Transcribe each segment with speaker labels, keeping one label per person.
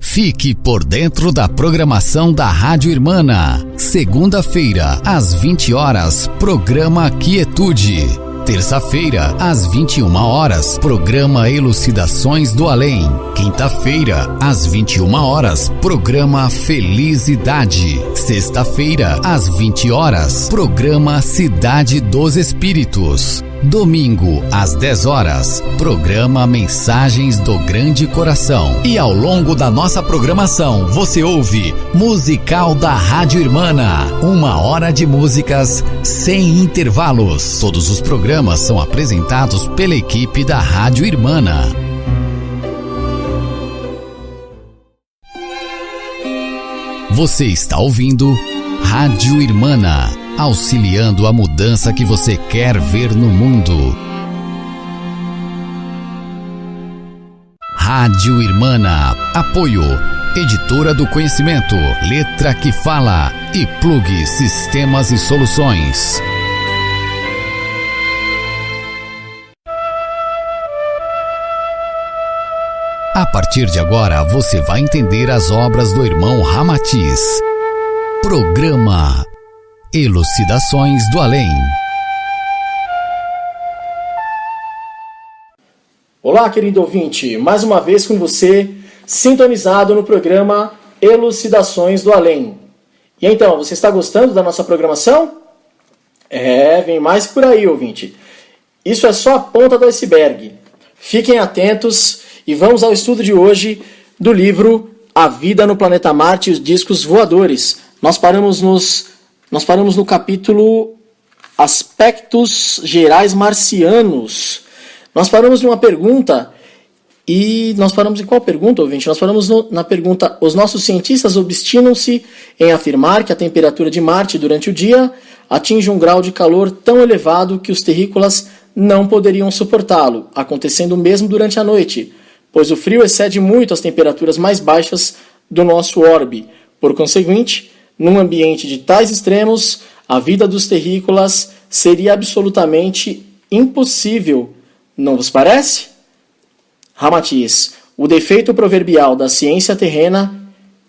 Speaker 1: Fique por dentro da programação da Rádio Irmana. Segunda-feira, às 20 horas, programa Quietude. Terça-feira, às 21 horas, programa Elucidações do Além. Quinta-feira, às 21 horas, programa Felicidade. Sexta-feira, às 20 horas, programa Cidade dos Espíritos. Domingo, às 10 horas, programa Mensagens do Grande Coração. E ao longo da nossa programação, você ouve Musical da Rádio Irmana. 1 hora de músicas sem intervalos. Todos os programas são apresentados pela equipe da Rádio Irmana. Você está ouvindo Rádio Irmana, auxiliando a mudança que você quer ver no mundo. Rádio Irmana. Apoio. Editora do Conhecimento, Letra que Fala e Plug Sistemas e Soluções. A partir de agora, você vai entender as obras do irmão Ramatiz. Programa Elucidações do Além.
Speaker 2: Olá, querido ouvinte, mais uma vez com você, sintonizado no programa Elucidações do Além. E então, você está gostando da nossa programação? Vem mais por aí, ouvinte. Isso é só a ponta do iceberg. Fiquem atentos e vamos ao estudo de hoje do livro A Vida no Planeta Marte e os Discos Voadores. Nós paramos no capítulo Aspectos Gerais Marcianos. Nós paramos numa pergunta, e nós paramos em qual pergunta, ouvinte? Nós paramos na pergunta: os nossos cientistas obstinam-se em afirmar que a temperatura de Marte durante o dia atinge um grau de calor tão elevado que os terrícolas não poderiam suportá-lo, acontecendo o mesmo durante a noite, pois o frio excede muito as temperaturas mais baixas do nosso orbe. Por conseguinte, num ambiente de tais extremos, a vida dos terrícolas seria absolutamente impossível. Não vos parece? Ramatiz: o defeito proverbial da ciência terrena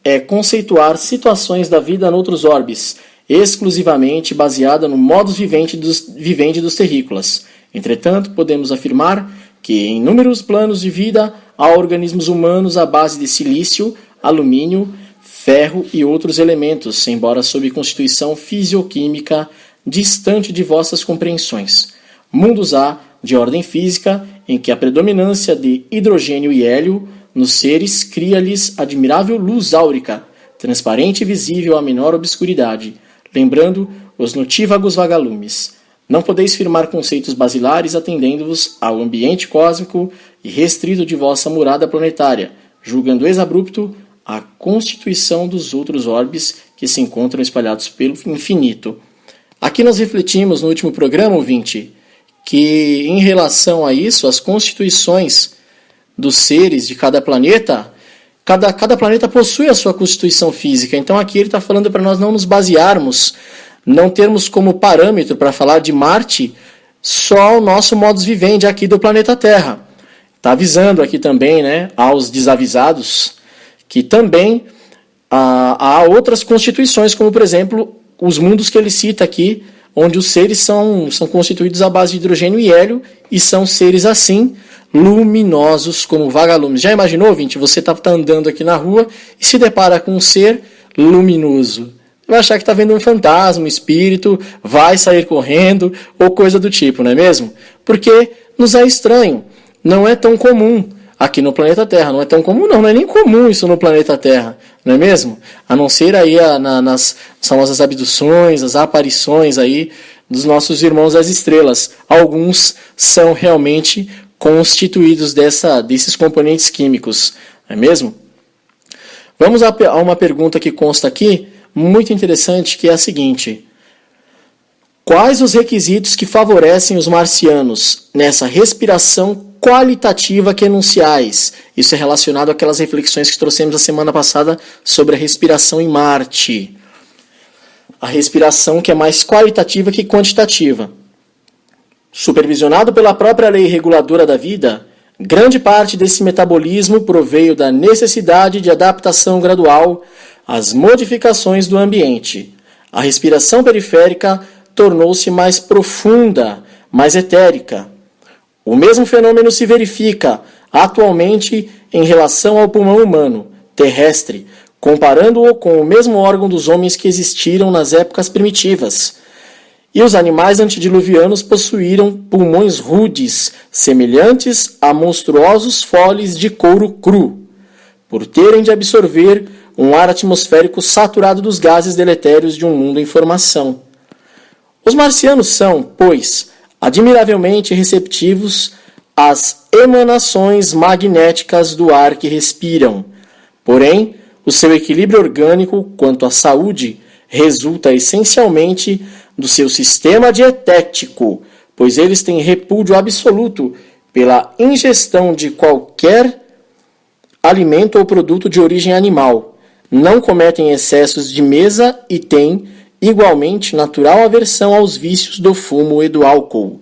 Speaker 2: é conceituar situações da vida noutros orbes, exclusivamente baseada no modus vivendi dos terrícolas. Entretanto, podemos afirmar que em inúmeros planos de vida há organismos humanos à base de silício, alumínio, ferro e outros elementos, embora sob constituição fisioquímica distante de vossas compreensões. Mundos há, de ordem física, em que a predominância de hidrogênio e hélio nos seres cria-lhes admirável luz áurica, transparente e visível à menor obscuridade, lembrando os notívagos vagalumes. Não podeis firmar conceitos basilares atendendo-vos ao ambiente cósmico e restrito de vossa morada planetária, julgando exabrupto a constituição dos outros orbes que se encontram espalhados pelo infinito. Aqui nós refletimos no último programa, ouvinte, que em relação a isso, as constituições dos seres de cada planeta, cada planeta possui a sua constituição física. Então aqui ele está falando para nós não nos basearmos, não termos como parâmetro para falar de Marte só o nosso modus vivendi aqui do planeta Terra. Está avisando aqui também, aos desavisados, que também há outras constituições, como por exemplo os mundos que ele cita aqui, onde os seres são constituídos à base de hidrogênio e hélio, e são seres assim, luminosos como vagalumes. Já imaginou, ouvinte, você está andando aqui na rua e se depara com um ser luminoso? Vai achar que está vendo um fantasma, um espírito, vai sair correndo, ou coisa do tipo, não é mesmo? Porque nos é estranho, não é tão comum aqui no planeta Terra, não é tão comum não é nem comum isso no planeta Terra, não é mesmo? A não ser aí nas famosas abduções, as aparições aí dos nossos irmãos das estrelas. Alguns são realmente constituídos desses componentes químicos, não é mesmo? Vamos a uma pergunta que consta aqui, muito interessante, que é a seguinte: quais os requisitos que favorecem os marcianos nessa respiração qualitativa que enunciais? Isso é relacionado àquelas reflexões que trouxemos a semana passada sobre a respiração em Marte. A respiração que é mais qualitativa que quantitativa. Supervisionado pela própria lei reguladora da vida, Grande parte desse metabolismo proveio da necessidade de adaptação gradual às modificações do ambiente. A respiração periférica tornou-se mais profunda, mais etérica. O mesmo fenômeno se verifica atualmente em relação ao pulmão humano, terrestre, comparando-o com o mesmo órgão dos homens que existiram nas épocas primitivas. E os animais antediluvianos possuíram pulmões rudes, semelhantes a monstruosos foles de couro cru, por terem de absorver um ar atmosférico saturado dos gases deletérios de um mundo em formação. Os marcianos são, pois, admiravelmente receptivos às emanações magnéticas do ar que respiram. Porém, o seu equilíbrio orgânico quanto à saúde resulta essencialmente do seu sistema dietético, pois eles têm repúdio absoluto pela ingestão de qualquer alimento ou produto de origem animal, não cometem excessos de mesa e têm, igualmente, natural aversão aos vícios do fumo e do álcool.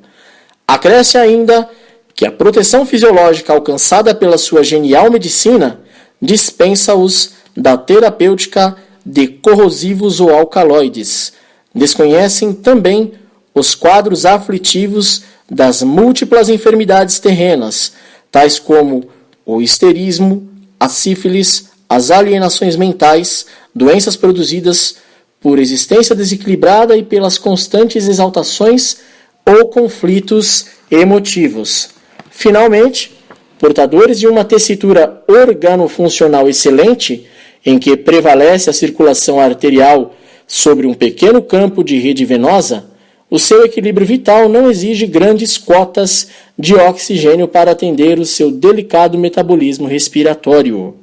Speaker 2: Acresce ainda que a proteção fisiológica alcançada pela sua genial medicina dispensa-os da terapêutica de corrosivos ou alcaloides. Desconhecem também os quadros aflitivos das múltiplas enfermidades terrenas, tais como o histerismo, a sífilis, as alienações mentais, doenças produzidas por existência desequilibrada e pelas constantes exaltações ou conflitos emotivos. Finalmente, portadores de uma tessitura organofuncional excelente, em que prevalece a circulação arterial sobre um pequeno campo de rede venosa, o seu equilíbrio vital não exige grandes cotas de oxigênio para atender o seu delicado metabolismo respiratório.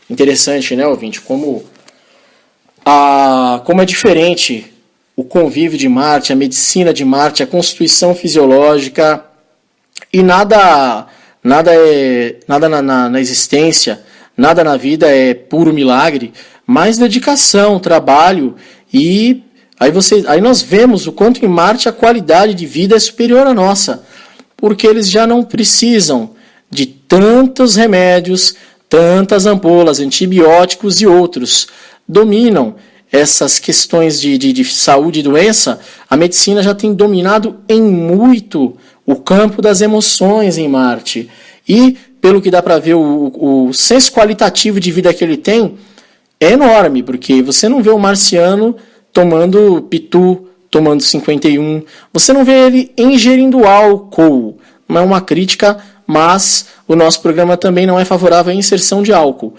Speaker 2: Interessante, né, ouvinte? Como é diferente o convívio de Marte, a medicina de Marte, a constituição fisiológica, e nada na existência, nada na vida é puro milagre, mas dedicação, trabalho, e aí nós vemos o quanto em Marte a qualidade de vida é superior à nossa, porque eles já não precisam de tantos remédios, tantas ampolas, antibióticos e outros. Dominam essas questões de saúde e doença. A medicina já tem dominado em muito o campo das emoções em Marte. E, pelo que dá para ver, o senso qualitativo de vida que ele tem é enorme, porque você não vê o marciano tomando pitu, tomando 51, você não vê ele ingerindo álcool. Não é uma crítica, mas o nosso programa também não é favorável à inserção de álcool.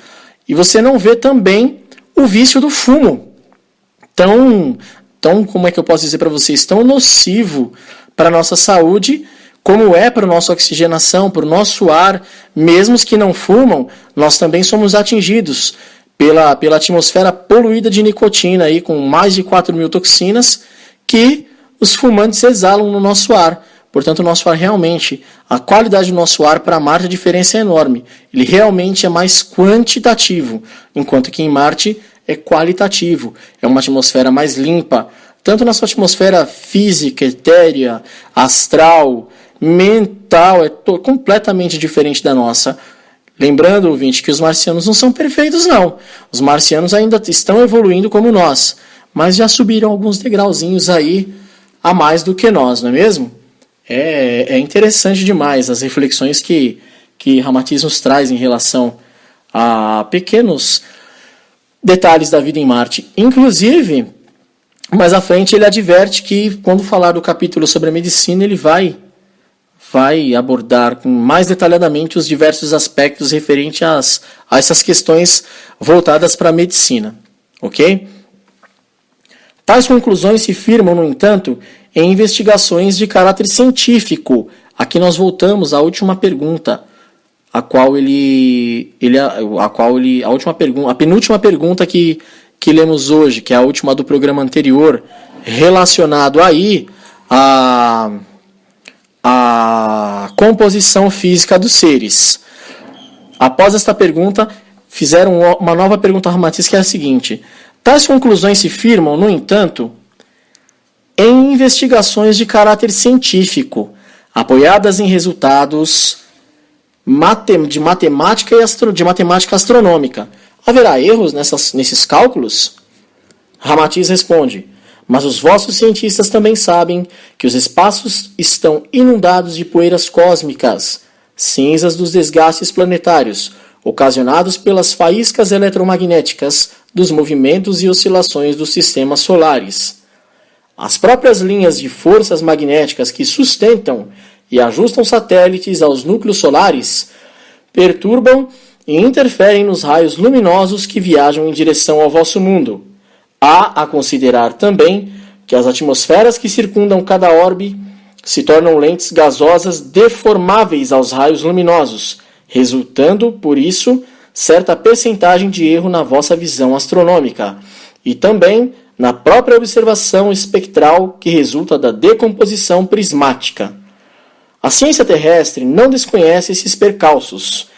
Speaker 2: E você não vê também o vício do fumo, tão como é que eu posso dizer para vocês, tão nocivo para a nossa saúde, como é para a nossa oxigenação, para o nosso ar. Mesmo os que não fumam, nós também somos atingidos pela atmosfera poluída de nicotina, aí, com mais de 4.000 toxinas, que os fumantes exalam no nosso ar. Portanto, o nosso ar realmente, a qualidade do nosso ar para Marte, a diferença é enorme. Ele realmente é mais quantitativo, enquanto que em Marte é qualitativo. É uma atmosfera mais limpa, tanto na sua atmosfera física, etérea, astral, mental, é completamente diferente da nossa. Lembrando, ouvinte, que os marcianos não são perfeitos, não. Os marcianos ainda estão evoluindo como nós, mas já subiram alguns degrauzinhos aí a mais do que nós, não é mesmo? É interessante demais as reflexões que Ramatiz nos traz em relação a pequenos detalhes da vida em Marte. Inclusive, mais à frente ele adverte que, quando falar do capítulo sobre a medicina, ele vai abordar com mais detalhadamente os diversos aspectos referentes a essas questões voltadas para a medicina. Ok? Tais conclusões se firmam, no entanto, em investigações de caráter científico. Aqui nós voltamos à última pergunta, a penúltima pergunta que lemos hoje, que é a última do programa anterior, relacionado aí a composição física dos seres. Após esta pergunta, fizeram uma nova pergunta a Ramatiz, que é a seguinte: tais conclusões se firmam, no entanto, em investigações de caráter científico, apoiadas em resultados de matemática astronômica. Haverá erros nesses cálculos? Ramatiz responde: mas os vossos cientistas também sabem que os espaços estão inundados de poeiras cósmicas, cinzas dos desgastes planetários, ocasionados pelas faíscas eletromagnéticas dos movimentos e oscilações dos sistemas solares. As próprias linhas de forças magnéticas que sustentam e ajustam satélites aos núcleos solares perturbam e interferem nos raios luminosos que viajam em direção ao vosso mundo. Há a considerar também que as atmosferas que circundam cada orbe se tornam lentes gasosas deformáveis aos raios luminosos, resultando, por isso, certa percentagem de erro na vossa visão astronômica, e também na própria observação espectral que resulta da decomposição prismática. A ciência terrestre não desconhece esses percalços,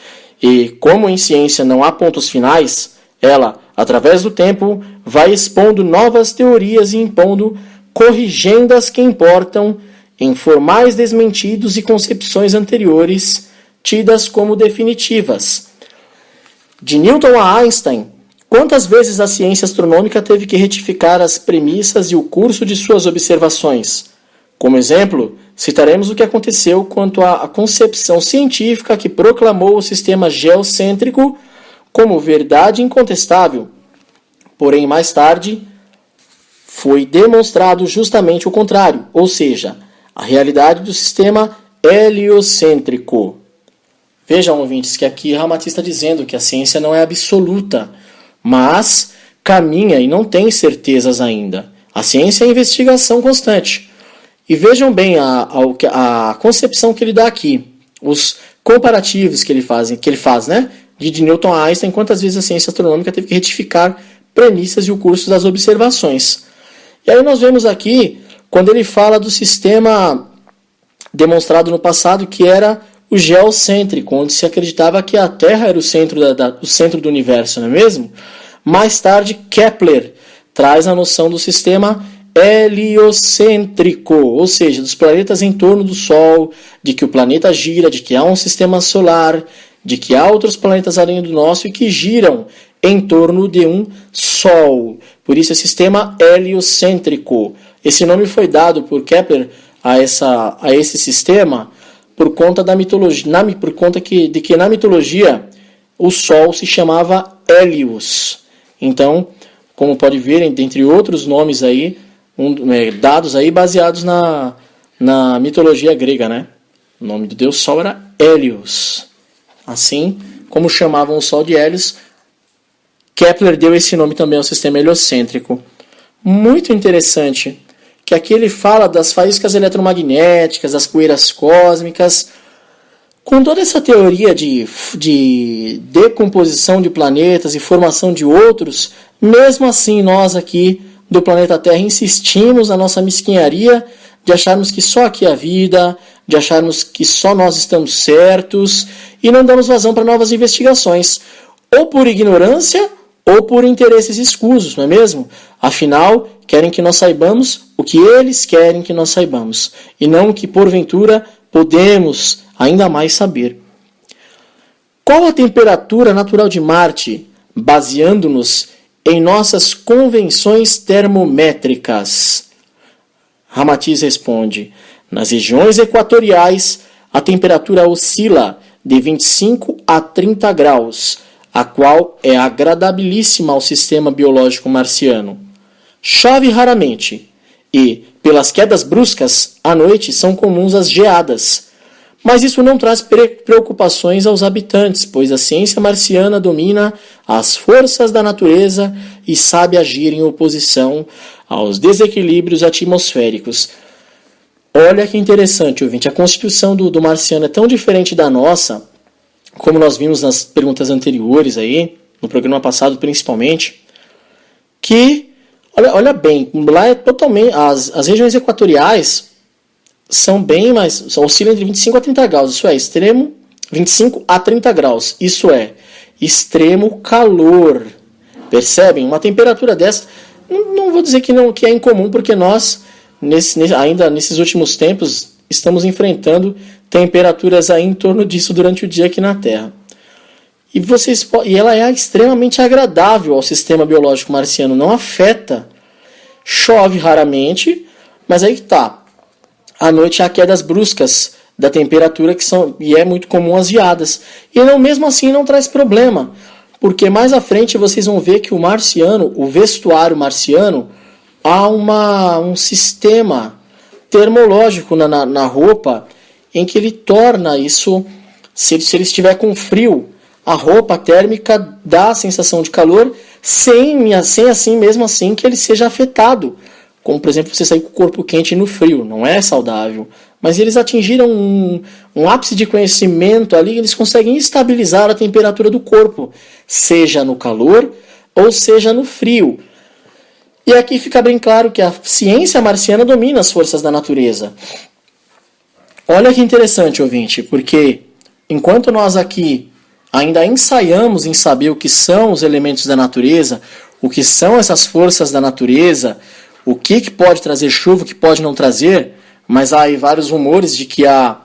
Speaker 2: e, como em ciência não há pontos finais, ela, através do tempo, vai expondo novas teorias e impondo corrigendas que importam em formais desmentidos e concepções anteriores tidas como definitivas. De Newton a Einstein, quantas vezes a ciência astronômica teve que retificar as premissas e o curso de suas observações? Como exemplo, citaremos o que aconteceu quanto à concepção científica que proclamou o sistema geocêntrico como verdade incontestável. Porém, mais tarde, foi demonstrado justamente o contrário, ou seja, a realidade do sistema heliocêntrico. Vejam, ouvintes, que aqui Ramatiz está dizendo que a ciência não é absoluta, mas caminha e não tem certezas ainda. A ciência é investigação constante. E vejam bem a concepção que ele dá aqui, os comparativos que ele faz, né? De Newton a Einstein, quantas vezes a ciência astronômica teve que retificar premissas e o curso das observações. E aí nós vemos aqui, quando ele fala do sistema demonstrado no passado, que era o geocêntrico, onde se acreditava que a Terra era o centro do universo, não é mesmo? Mais tarde, Kepler traz a noção do sistema heliocêntrico, ou seja, dos planetas em torno do Sol, de que o planeta gira, de que há um sistema solar, de que há outros planetas além do nosso e que giram em torno de um Sol. Por isso é sistema heliocêntrico. Esse nome foi dado por Kepler a esse sistema por conta da mitologia, de que na mitologia o Sol se chamava Hélios. Então, como pode ver, dentre outros nomes aí, dados aí baseados na mitologia grega, né? O nome do deus Sol era Hélios. Assim como chamavam o Sol de Hélios, Kepler deu esse nome também ao sistema heliocêntrico. Muito interessante que aqui ele fala das faíscas eletromagnéticas, das poeiras cósmicas. Com toda essa teoria de decomposição de planetas e formação de outros, mesmo assim nós aqui do planeta Terra insistimos na nossa mesquinharia de acharmos que só aqui há vida, de acharmos que só nós estamos certos e não damos vazão para novas investigações, ou por ignorância ou por interesses escusos, não é mesmo? Afinal, querem que nós saibamos o que eles querem que nós saibamos, e não o que porventura podemos ainda mais saber. Qual a temperatura natural de Marte, baseando-nos em nossas convenções termométricas? Ramatiz responde: nas regiões equatoriais, a temperatura oscila de 25 a 30 graus, a qual é agradabilíssima ao sistema biológico marciano. Chove raramente e, pelas quedas bruscas, à noite são comuns as geadas. Mas isso não traz preocupações aos habitantes, pois a ciência marciana domina as forças da natureza e sabe agir em oposição aos desequilíbrios atmosféricos. Olha que interessante, ouvinte. A constituição do marciano é tão diferente da nossa, como nós vimos nas perguntas anteriores aí, no programa passado principalmente, que, olha bem, lá é totalmente, as regiões equatoriais são bem mais, oscilam entre 25 a 30 graus, isso é, extremo, 25 a 30 graus, isso é, extremo calor. Percebem? Uma temperatura dessa, não vou dizer que é incomum, porque nós, ainda nesses últimos tempos, estamos enfrentando temperaturas aí em torno disso durante o dia aqui na Terra. E ela é extremamente agradável ao sistema biológico marciano, não afeta. Chove raramente, mas aí que tá. À noite há quedas bruscas da temperatura e é muito comum as geadas. E mesmo assim não traz problema, porque mais à frente vocês vão ver que o vestuário marciano, há um sistema termológico na roupa em que ele torna isso, se ele estiver com frio, a roupa térmica dá a sensação de calor sem assim, mesmo assim, que ele seja afetado. Como, por exemplo, você sair com o corpo quente no frio. Não é saudável. Mas eles atingiram um ápice de conhecimento ali, eles conseguem estabilizar a temperatura do corpo, seja no calor ou seja no frio. E aqui fica bem claro que a ciência marciana domina as forças da natureza. Olha que interessante, ouvinte, porque enquanto nós aqui ainda ensaiamos em saber o que são os elementos da natureza, o que são essas forças da natureza, o que pode trazer chuva, o que pode não trazer, mas há aí vários rumores de que há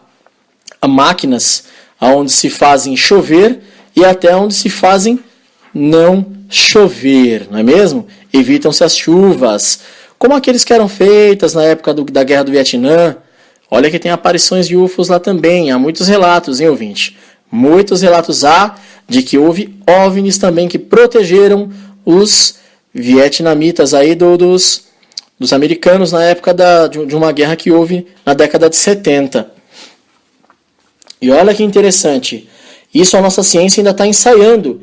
Speaker 2: máquinas onde se fazem chover e até onde se fazem não chover, não é mesmo? Evitam-se as chuvas, como aqueles que eram feitas na época da Guerra do Vietnã. Olha que tem aparições de UFOs lá também, há muitos relatos, hein, ouvinte? Muitos relatos há de que houve OVNIs também que protegeram os vietnamitas aí dos americanos na época de uma guerra que houve na década de 70. E olha que interessante, isso a nossa ciência ainda está ensaiando,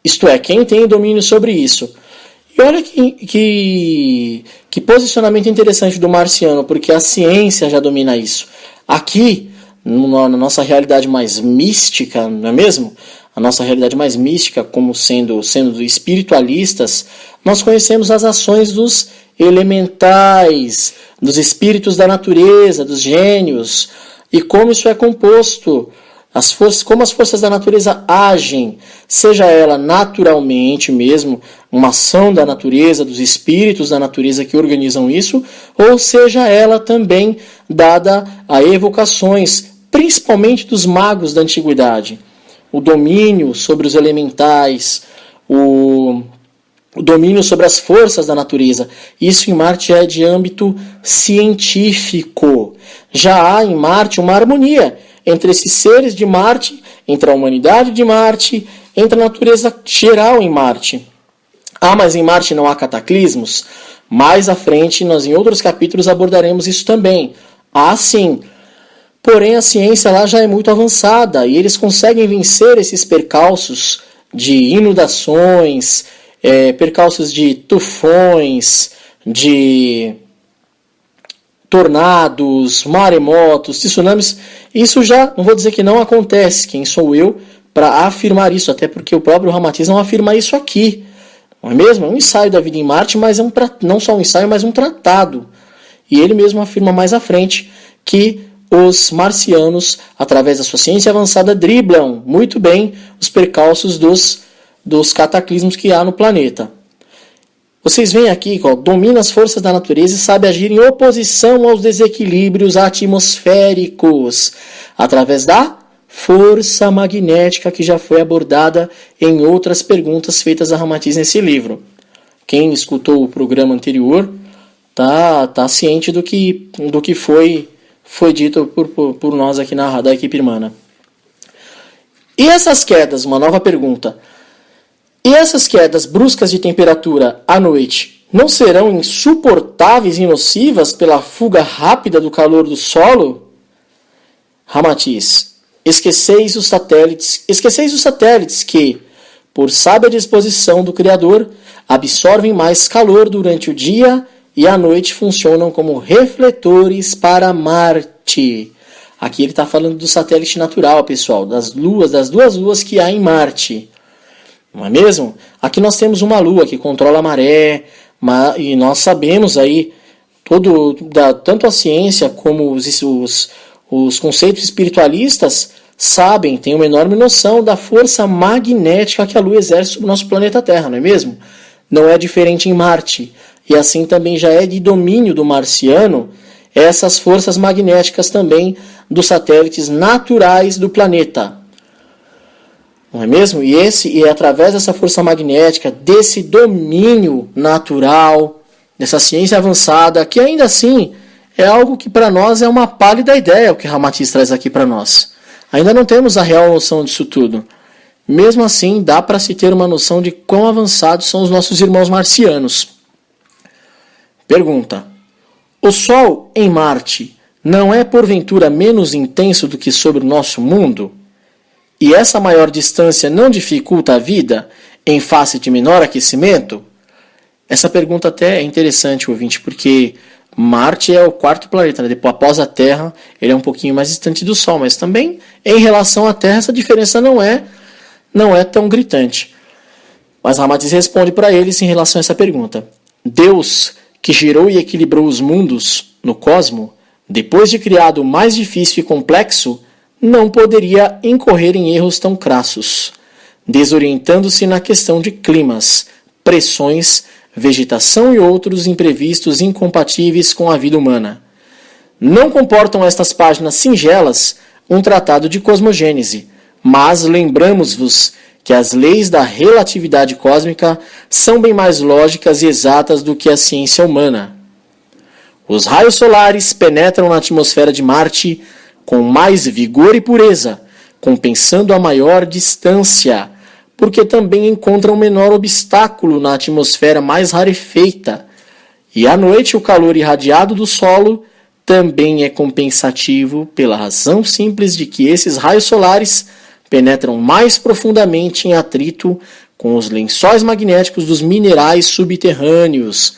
Speaker 2: isto é, quem tem domínio sobre isso. E olha que posicionamento interessante do marciano, porque a ciência já domina isso. Aqui, na nossa realidade mais mística, não é mesmo? A nossa realidade mais mística, como sendo espiritualistas, nós conhecemos as ações dos elementais, dos espíritos da natureza, dos gênios, e como isso é composto, como as forças da natureza agem, seja ela naturalmente mesmo, uma ação da natureza, dos espíritos da natureza que organizam isso, ou seja ela também dada a evocações, principalmente dos magos da antiguidade. O domínio sobre os elementais, o domínio sobre as forças da natureza. Isso em Marte é de âmbito científico. Já há em Marte uma harmonia entre esses seres de Marte, entre a humanidade de Marte, entre a natureza geral em Marte. Mas em Marte não há cataclismos? Mais à frente, nós em outros capítulos abordaremos isso também. Sim. Porém, a ciência lá já é muito avançada e eles conseguem vencer esses percalços de inundações, percalços de tufões, de tornados, maremotos, tsunamis. Isso já, não vou dizer que não acontece. Quem sou eu para afirmar isso? Até porque o próprio Ramatiz não afirma isso aqui. Não é mesmo? É um ensaio da vida em Marte, mas não só um ensaio, mas um tratado. E ele mesmo afirma mais à frente que os marcianos, através da sua ciência avançada, driblam muito bem os percalços dos cataclismos que há no planeta. Vocês veem aqui, domina as forças da natureza e sabe agir em oposição aos desequilíbrios atmosféricos, através da força magnética que já foi abordada em outras perguntas feitas a Ramatiz nesse livro. Quem escutou o programa anterior tá ciente do que foi dito por nós aqui da equipe Irmã. E essas quedas, uma nova pergunta. E essas quedas bruscas de temperatura à noite não serão insuportáveis e nocivas pela fuga rápida do calor do solo? Ramatiz, esqueceis os satélites que, por sábia disposição do Criador, absorvem mais calor durante o dia e à noite funcionam como refletores para Marte. Aqui ele está falando do satélite natural, pessoal, das duas luas que há em Marte. Não é mesmo? Aqui nós temos uma lua que controla a maré, e nós sabemos aí, tanto a ciência como os conceitos espiritualistas sabem, têm uma enorme noção da força magnética que a lua exerce sobre o nosso planeta Terra, não é mesmo? Não é diferente em Marte. E assim também já é de domínio do marciano essas forças magnéticas também dos satélites naturais do planeta. Não é mesmo? E é através dessa força magnética, desse domínio natural, dessa ciência avançada, que ainda assim é algo que para nós é uma pálida ideia, o que Ramatiz traz aqui para nós. Ainda não temos a real noção disso tudo. Mesmo assim, dá para se ter uma noção de quão avançados são os nossos irmãos marcianos. Pergunta: o Sol em Marte não é porventura menos intenso do que sobre o nosso mundo? E essa maior distância não dificulta a vida em face de menor aquecimento? Essa pergunta até é interessante, ouvinte, porque Marte é o quarto planeta, né? Depois, após a Terra, ele é um pouquinho mais distante do Sol, mas também em relação à Terra essa diferença não é tão gritante. Mas Ramatiz responde para eles em relação a essa pergunta. Deus, que gerou e equilibrou os mundos no cosmo, depois de criado o mais difícil e complexo, não poderia incorrer em erros tão crassos, desorientando-se na questão de climas, pressões, vegetação e outros imprevistos incompatíveis com a vida humana. Não comportam estas páginas singelas um tratado de cosmogênese, mas lembramos-vos que as leis da relatividade cósmica são bem mais lógicas e exatas do que a ciência humana. Os raios solares penetram na atmosfera de Marte com mais vigor e pureza, compensando a maior distância, porque também encontram menor obstáculo na atmosfera mais rarefeita. E à noite o calor irradiado do solo também é compensativo pela razão simples de que esses raios solares penetram mais profundamente em atrito com os lençóis magnéticos dos minerais subterrâneos.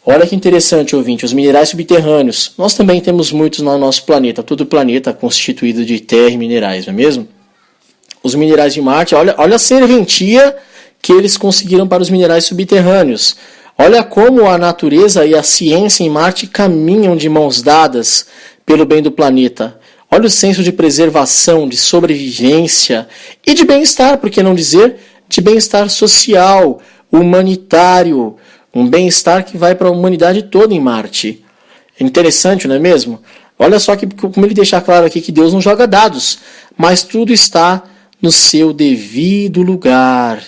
Speaker 2: Olha que interessante, ouvinte, os minerais subterrâneos. Nós também temos muitos no nosso planeta, todo o planeta constituído de terra e minerais, não é mesmo? Os minerais de Marte, olha a serventia que eles conseguiram para os minerais subterrâneos. Olha como a natureza e a ciência em Marte caminham de mãos dadas pelo bem do planeta. Olha o senso de preservação, de sobrevivência e de bem-estar, por que não dizer, de bem-estar social, humanitário, um bem-estar que vai para a humanidade toda em Marte. É interessante, não é mesmo? Olha só como ele deixa claro aqui que Deus não joga dados, mas tudo está no seu devido lugar.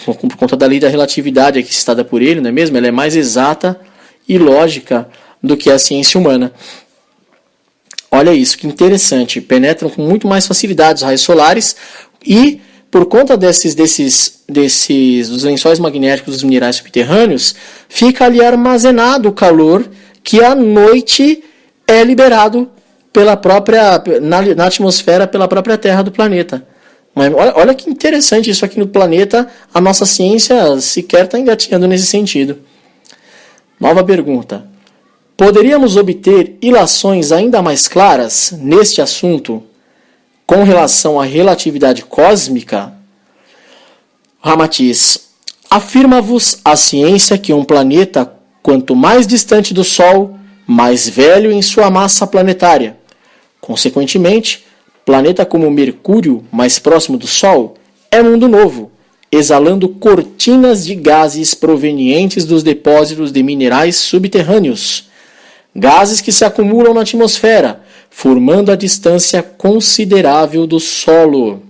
Speaker 2: Por conta da lei da relatividade aqui citada por ele, não é mesmo? Ela é mais exata e lógica do que a ciência humana. Olha isso, que interessante. Penetram com muito mais facilidade os raios solares e, por conta dos lençóis magnéticos dos minerais subterrâneos, fica ali armazenado o calor que à noite é liberado na atmosfera pela própria Terra do planeta. Mas olha que interessante isso aqui no planeta, a nossa ciência sequer está engatinhando nesse sentido. Nova pergunta. Poderíamos obter ilações ainda mais claras neste assunto com relação à relatividade cósmica? Ramatiz, afirma-vos a ciência que um planeta, quanto mais distante do Sol, mais velho em sua massa planetária. Consequentemente, planeta como Mercúrio, mais próximo do Sol, é mundo novo, exalando cortinas de gases provenientes dos depósitos de minerais subterrâneos. Gases que se acumulam na atmosfera, formando a distância considerável do solo.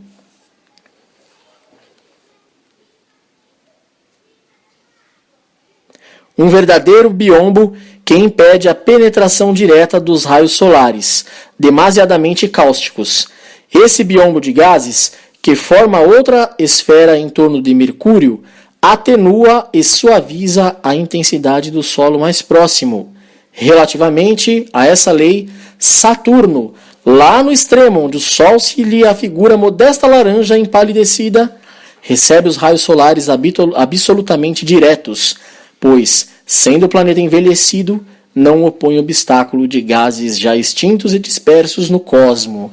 Speaker 2: Um verdadeiro biombo que impede a penetração direta dos raios solares, demasiadamente cáusticos. Esse biombo de gases, que forma outra esfera em torno de Mercúrio, atenua e suaviza a intensidade do solo mais próximo. Relativamente a essa lei, Saturno, lá no extremo onde o Sol se lhe afigura modesta laranja empalidecida, recebe os raios solares absolutamente diretos, pois, sendo o planeta envelhecido, não opõe obstáculo de gases já extintos e dispersos no cosmo.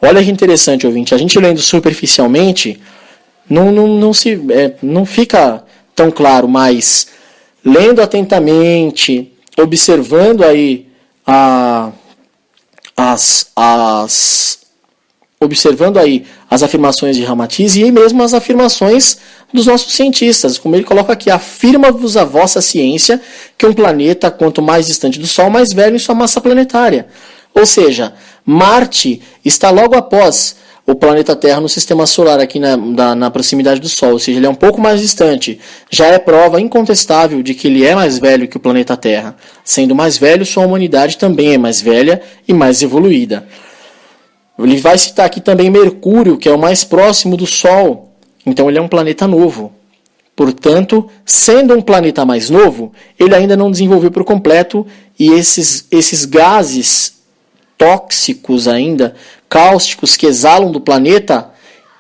Speaker 2: Olha que interessante, ouvinte. A gente lendo superficialmente, não fica tão claro, mas lendo atentamente, observando aí as afirmações de Ramatiz e mesmo as afirmações dos nossos cientistas, como ele coloca aqui, afirma-vos a vossa ciência que um planeta, quanto mais distante do Sol, mais velho em sua massa planetária. Ou seja, Marte está logo após o planeta Terra no sistema solar, aqui na proximidade do Sol, ou seja, ele é um pouco mais distante. Já é prova incontestável de que ele é mais velho que o planeta Terra. Sendo mais velho, sua humanidade também é mais velha e mais evoluída. Ele vai citar aqui também Mercúrio, que é o mais próximo do Sol. Então ele é um planeta novo. Portanto, sendo um planeta mais novo, ele ainda não desenvolveu por completo, e esses gases tóxicos ainda, cáusticos que exalam do planeta,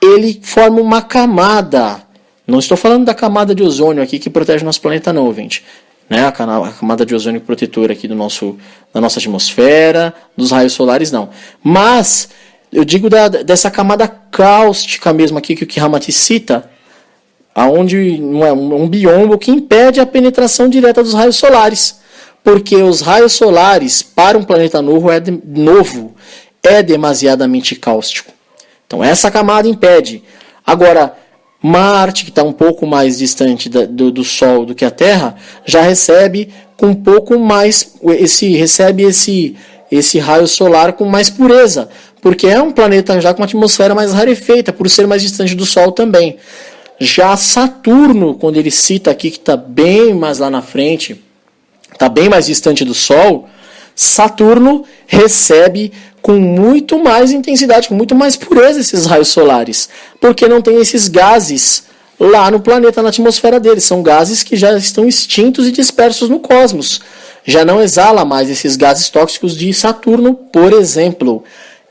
Speaker 2: ele forma uma camada. Não estou falando da camada de ozônio aqui que protege o nosso planeta não, ouvinte. Né? A camada de ozônio protetora aqui da nossa atmosfera, dos raios solares, não. Mas eu digo dessa camada cáustica mesmo aqui que o Kihamati cita, onde um biombo que impede a penetração direta dos raios solares. Porque os raios solares para um planeta novo é demasiadamente cáustico. Então essa camada impede. Agora, Marte, que está um pouco mais distante do Sol do que a Terra, já recebe com um pouco mais esse raio solar com mais pureza, porque é um planeta já com uma atmosfera mais rarefeita, por ser mais distante do Sol também. Já Saturno, quando ele cita aqui que está bem mais lá na frente, está bem mais distante do Sol, Saturno recebe com muito mais intensidade, com muito mais pureza esses raios solares, porque não tem esses gases lá no planeta, na atmosfera dele. São gases que já estão extintos e dispersos no cosmos. Já não exala mais esses gases tóxicos de Saturno, por exemplo.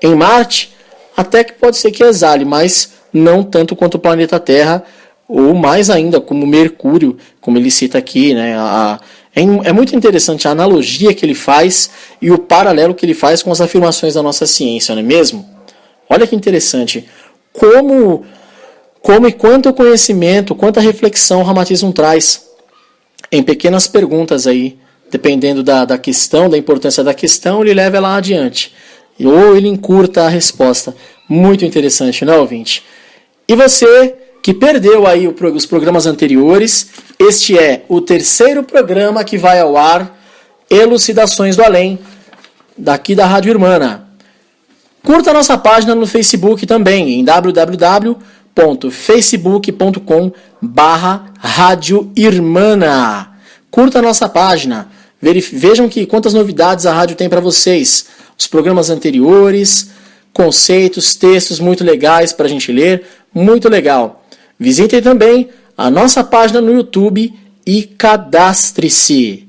Speaker 2: Em Marte, até que pode ser que exale, mas não tanto quanto o planeta Terra, ou mais ainda, como Mercúrio, como ele cita aqui, né? É muito interessante a analogia que ele faz e o paralelo que ele faz com as afirmações da nossa ciência, não é mesmo? Olha que interessante. Como e quanto conhecimento, quanta reflexão o Ramatismo traz em pequenas perguntas aí, dependendo da questão, da importância da questão, ele leva ela adiante. Ou ele encurta a resposta. Muito interessante, não é, ouvinte? E você que perdeu aí os programas anteriores, este é o terceiro programa que vai ao ar, Elucidações do Além, daqui da Rádio Irmana. Curta a nossa página no Facebook também, em www.facebook.com/Rádio Irmana. Curta a nossa página, vejam quantas novidades a rádio tem para vocês, os programas anteriores, conceitos, textos muito legais para a gente ler, muito legal. Visitem também a nossa página no YouTube e cadastre-se.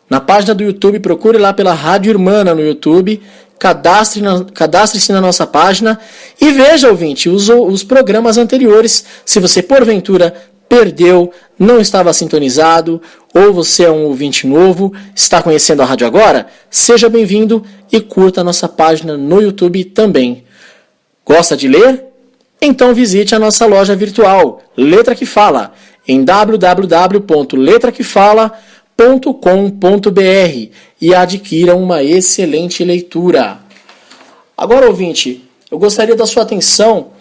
Speaker 2: Na página do YouTube, procure lá pela Rádio Irmana no YouTube, cadastre-se na nossa página e veja, ouvinte, os programas anteriores. Se você, porventura, perdeu, não estava sintonizado, ou você é um ouvinte novo, está conhecendo a rádio agora, seja bem-vindo e curta a nossa página no YouTube também. Gosta de ler? Então visite a nossa loja virtual, Letra que Fala, em www.letraquefala.com.br e adquira uma excelente leitura. Agora, ouvinte, eu gostaria da sua atenção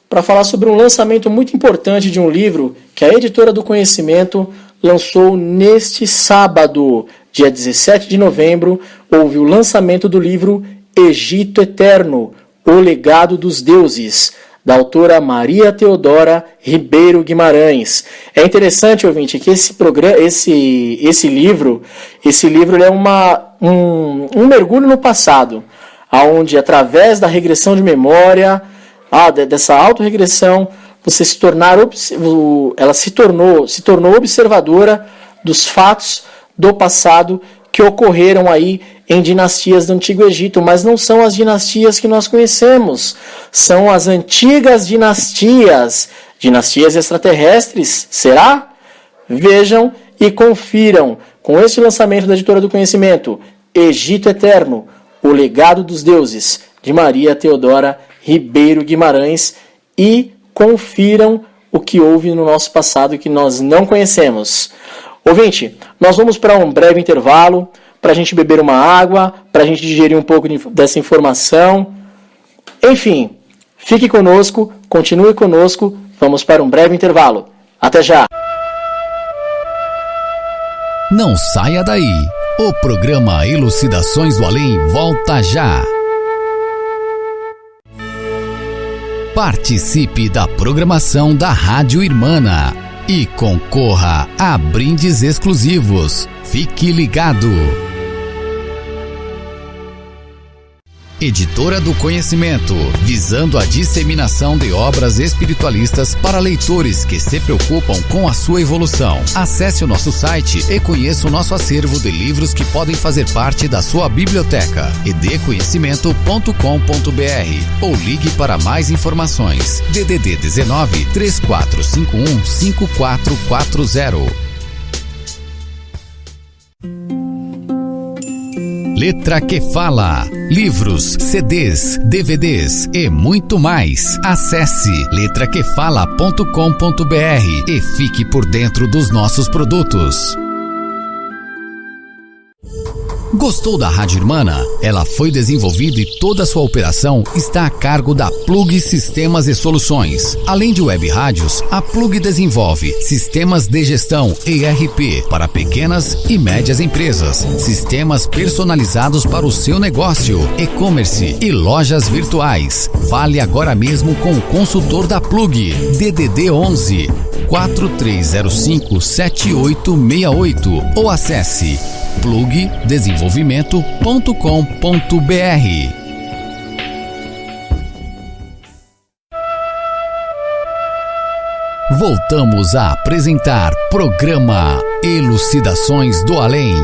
Speaker 2: para falar sobre um lançamento muito importante de um livro que a Editora do Conhecimento lançou neste sábado, dia 17 de novembro. Houve o lançamento do livro Egito Eterno, O Legado dos Deuses, da autora Maria Teodora Ribeiro Guimarães. É interessante, ouvinte, que esse livro é um mergulho no passado, onde através da regressão de memória, dessa autorregressão, você se tornou observadora dos fatos do passado que ocorreram aí em dinastias do Antigo Egito, mas não são as dinastias que nós conhecemos, são as antigas dinastias extraterrestres, será? Vejam e confiram, com este lançamento da Editora do Conhecimento, Egito Eterno, O Legado dos Deuses, de Maria Teodora Ribeiro Guimarães, e confiram o que houve no nosso passado que nós não conhecemos. Ouvinte, nós vamos para um breve intervalo, para a gente beber uma água, para a gente digerir um pouco dessa informação. Enfim, fique conosco, continue conosco, vamos para um breve intervalo. Até já!
Speaker 1: Não saia daí, o programa Elucidações do Além volta já. Participe da programação da Rádio Irmana e concorra a brindes exclusivos. Fique ligado! Editora do Conhecimento, visando a disseminação de obras espiritualistas para leitores que se preocupam com a sua evolução. Acesse o nosso site e conheça o nosso acervo de livros que podem fazer parte da sua biblioteca. edconhecimento.com.br ou ligue para mais informações. DDD 19 3451 5440. Letra que Fala. Livros, CDs, DVDs e muito mais. Acesse letraquefala.com.br e fique por dentro dos nossos produtos. Gostou da Rádio Irmana? Ela foi desenvolvida e toda a sua operação está a cargo da Plug Sistemas e Soluções. Além de web rádios, a Plug desenvolve sistemas de gestão ERP para pequenas e médias empresas, sistemas personalizados para o seu negócio, e-commerce e lojas virtuais. Fale agora mesmo com o consultor da Plug. DDD 11 4305 7868 ou acesse plugdesenvolvimento.com.br. Voltamos a apresentar programa Elucidações do Além.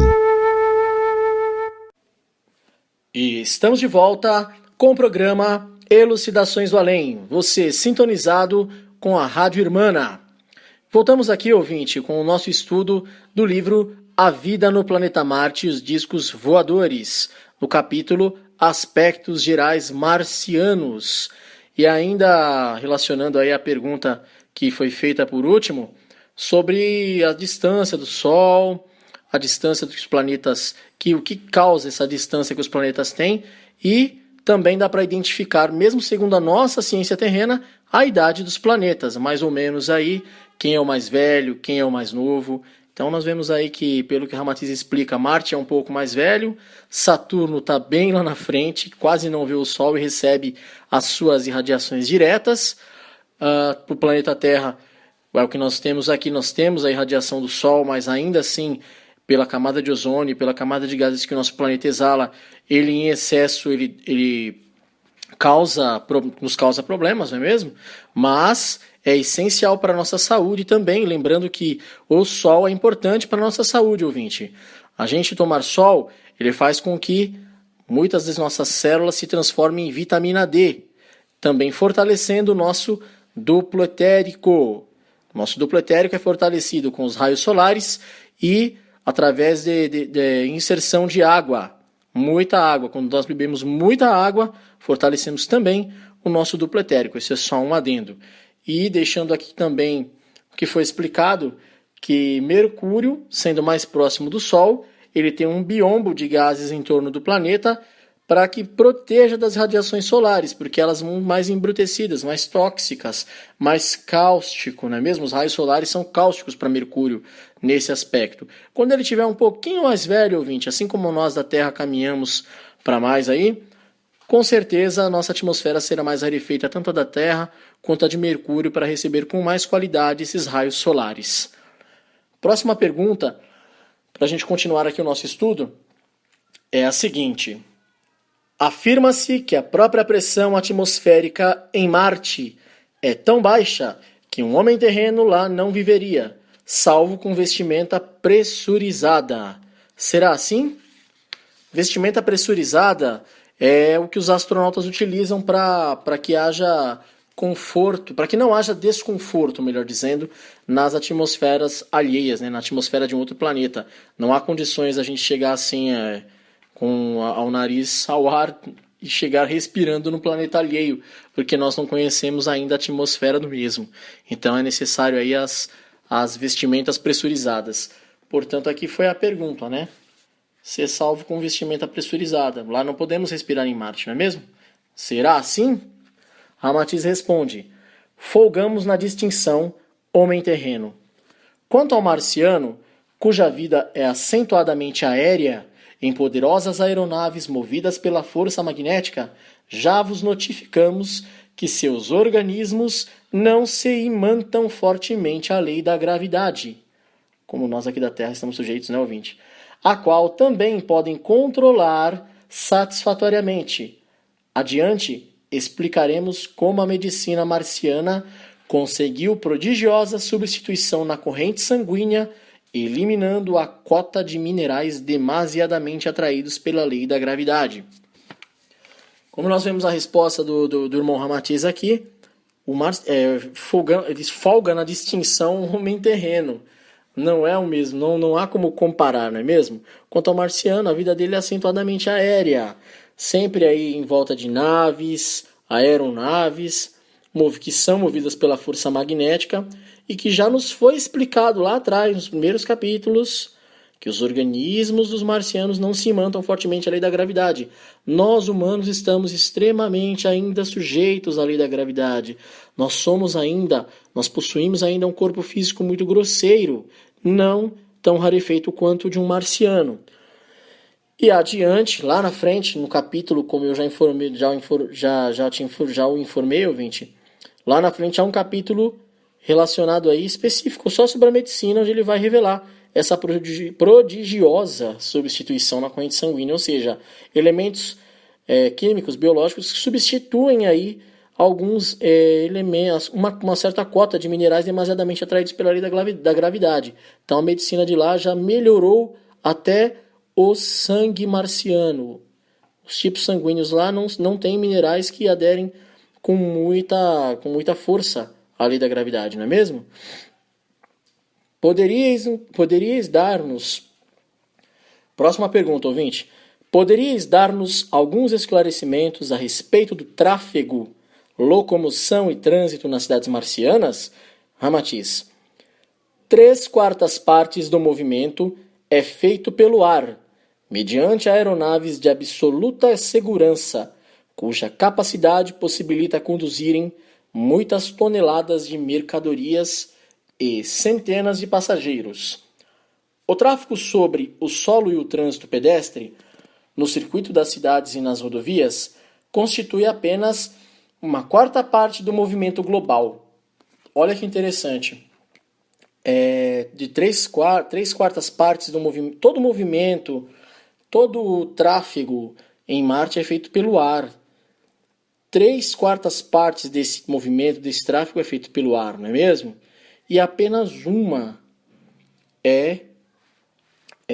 Speaker 2: E estamos de volta com o programa Elucidações do Além. Você sintonizado com a Rádio Irmana. Voltamos aqui, ouvinte, com o nosso estudo do livro A Vida no Planeta Marte e os Discos Voadores, no capítulo Aspectos Gerais Marcianos. E ainda relacionando aí a pergunta que foi feita por último, sobre a distância do Sol, a distância dos planetas, o que causa essa distância que os planetas têm, e também dá para identificar, mesmo segundo a nossa ciência terrena, a idade dos planetas, mais ou menos aí, quem é o mais velho, quem é o mais novo. Então nós vemos aí que, pelo que Ramatiz explica, Marte é um pouco mais velho, Saturno está bem lá na frente, quase não vê o Sol e recebe as suas irradiações diretas. Para o planeta Terra, é o que nós temos aqui, nós temos a irradiação do Sol, mas ainda assim, pela camada de ozônio, pela camada de gases que o nosso planeta exala, ele em excesso, ele nos causa problemas, não é mesmo? Mas é essencial para a nossa saúde também, lembrando que o sol é importante para a nossa saúde, ouvinte. A gente tomar sol, ele faz com que muitas das nossas células se transformem em vitamina D, também fortalecendo o nosso duplo etérico. Nosso duplo etérico é fortalecido com os raios solares e através de inserção de água, muita água. Quando nós bebemos muita água, fortalecemos também o nosso duplo etérico. Esse é só um adendo. E deixando aqui também o que foi explicado, que Mercúrio, sendo mais próximo do Sol, ele tem um biombo de gases em torno do planeta para que proteja das radiações solares, porque elas são mais embrutecidas, mais tóxicas, mais cáustico, não é mesmo? Os raios solares são cáusticos para Mercúrio nesse aspecto. Quando ele estiver um pouquinho mais velho, ouvinte, assim como nós da Terra caminhamos para mais aí, com certeza a nossa atmosfera será mais rarefeita, tanto a da Terra quanto a de Mercúrio, para receber com mais qualidade esses raios solares. Próxima pergunta, para a gente continuar aqui o nosso estudo, é a seguinte. Afirma-se que a própria pressão atmosférica em Marte é tão baixa que um homem terreno lá não viveria, salvo com vestimenta pressurizada. Será assim? Vestimenta pressurizada é o que os astronautas utilizam para que haja conforto, para que não haja desconforto, melhor dizendo, nas atmosferas alheias, né, na atmosfera de um outro planeta. Não há condições a gente chegar assim ao nariz ao ar e chegar respirando no planeta alheio, porque nós não conhecemos ainda a atmosfera do mesmo. Então é necessário aí as vestimentas pressurizadas. Portanto, aqui foi a pergunta, né? Ser salvo com vestimenta pressurizada. Lá não podemos respirar em Marte, não é mesmo? Será assim? Ramatiz responde: folgamos na distinção homem-terreno. Quanto ao marciano, cuja vida é acentuadamente aérea, em poderosas aeronaves movidas pela força magnética, já vos notificamos que seus organismos não se imantam fortemente à lei da gravidade, como nós aqui da Terra estamos sujeitos, né, ouvinte? A qual também podem controlar satisfatoriamente. Adiante, explicaremos como a medicina marciana conseguiu prodigiosa substituição na corrente sanguínea, eliminando a cota de minerais demasiadamente atraídos pela lei da gravidade. Como nós vemos a resposta do irmão Ramatiz aqui, ele folga na distinção homem-terreno. Não é o mesmo, não há como comparar, não é mesmo? Quanto ao marciano, a vida dele é acentuadamente aérea, sempre aí em volta de naves, aeronaves, que são movidas pela força magnética, e que já nos foi explicado lá atrás, nos primeiros capítulos, que os organismos dos marcianos não se imantam fortemente à lei da gravidade. Nós, humanos, estamos extremamente ainda sujeitos à lei da gravidade. Nós possuímos ainda um corpo físico muito grosseiro, não tão rarefeito quanto o de um marciano. E adiante, lá na frente, no capítulo, como eu já o informei, ouvinte, lá na frente há um capítulo relacionado aí específico só sobre a medicina, onde ele vai revelar essa prodigiosa substituição na corrente sanguínea, ou seja, elementos químicos, biológicos que substituem aí alguns elementos, uma certa cota de minerais demasiadamente atraídos pela lei da gravidade. Então a medicina de lá já melhorou até o sangue marciano. Os tipos sanguíneos lá não têm minerais que aderem com muita força à lei da gravidade, não é mesmo? Poderíeis dar-nos... Próxima pergunta, ouvinte. Poderíeis dar-nos alguns esclarecimentos a respeito do tráfego, locomoção e trânsito nas cidades marcianas? Ramatiz. 3/4 partes do movimento é feito pelo ar, mediante aeronaves de absoluta segurança, cuja capacidade possibilita conduzirem muitas toneladas de mercadorias e centenas de passageiros. O tráfego sobre o solo e o trânsito pedestre, no circuito das cidades e nas rodovias, constitui apenas 1/4 parte do movimento global. Olha que interessante. De 3/4 partes do movimento, todo o movimento, todo o tráfego em Marte é feito pelo ar. 3/4 partes desse movimento, desse tráfego é feito pelo ar, não é mesmo? E apenas uma é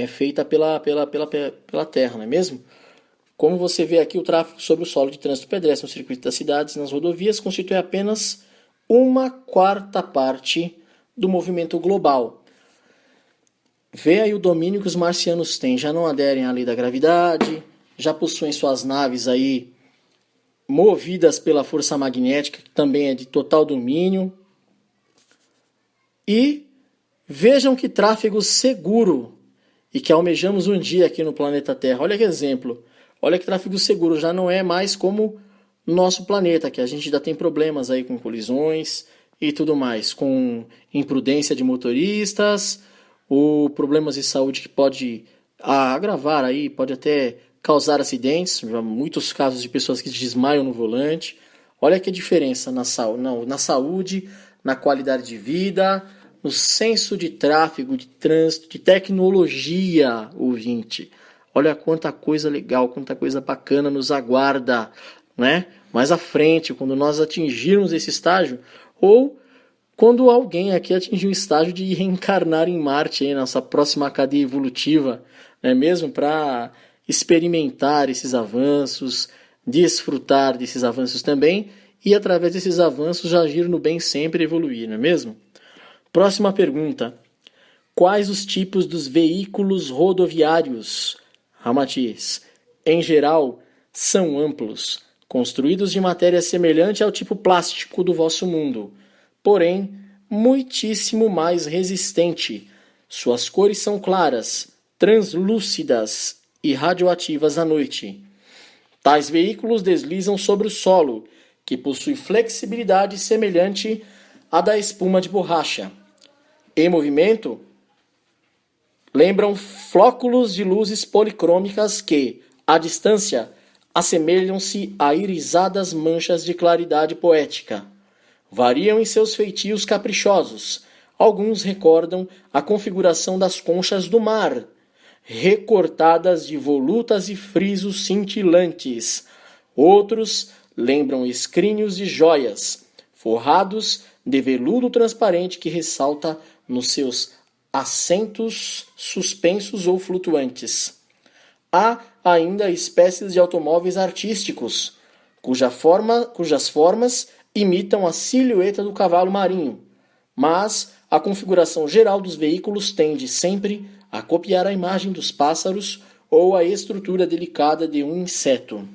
Speaker 2: feita pela terra, não é mesmo? Como você vê aqui, o tráfego sobre o solo de trânsito pedestre no circuito das cidades e nas rodovias constitui apenas 1/4 parte do movimento global. Vê aí o domínio que os marcianos têm. Já não aderem à lei da gravidade, já possuem suas naves aí movidas pela força magnética, que também é de total domínio. E vejam que tráfego seguro e que almejamos um dia aqui no planeta Terra. Olha que exemplo. Olha que tráfego seguro. Já não é mais como nosso planeta, que a gente ainda tem problemas aí com colisões e tudo mais, com imprudência de motoristas, ou problemas de saúde que pode agravar aí, pode até causar acidentes, muitos casos de pessoas que desmaiam no volante. Olha que diferença na saúde, na qualidade de vida, no senso de tráfego, de trânsito, de tecnologia, ouvinte. Olha quanta coisa legal, quanta coisa bacana nos aguarda, né? Mais à frente, quando nós atingirmos esse estágio, ou quando alguém aqui atingir um estágio de reencarnar em Marte, aí, nossa próxima cadeia evolutiva, não é mesmo? Para experimentar esses avanços, desfrutar desses avanços também, e através desses avanços já agir no bem sempre e evoluir, não é mesmo? Próxima pergunta. Quais os tipos dos veículos rodoviários? Ramatiz. Em geral, são amplos, construídos de matéria semelhante ao tipo plástico do vosso mundo, porém, muitíssimo mais resistente. Suas cores são claras, translúcidas e radioativas à noite. Tais veículos deslizam sobre o solo, que possui flexibilidade semelhante à da espuma de borracha. Em movimento, lembram flóculos de luzes policrômicas que, à distância, assemelham-se a irisadas manchas de claridade poética. Variam em seus feitios caprichosos. Alguns recordam a configuração das conchas do mar, recortadas de volutas e frisos cintilantes. Outros lembram escrínios de joias, forrados de veludo transparente que ressalta nos seus assentos suspensos ou flutuantes. Há ainda espécies de automóveis artísticos, cujas formas imitam a silhueta do cavalo marinho, mas a configuração geral dos veículos tende sempre a copiar a imagem dos pássaros ou a estrutura delicada de um inseto.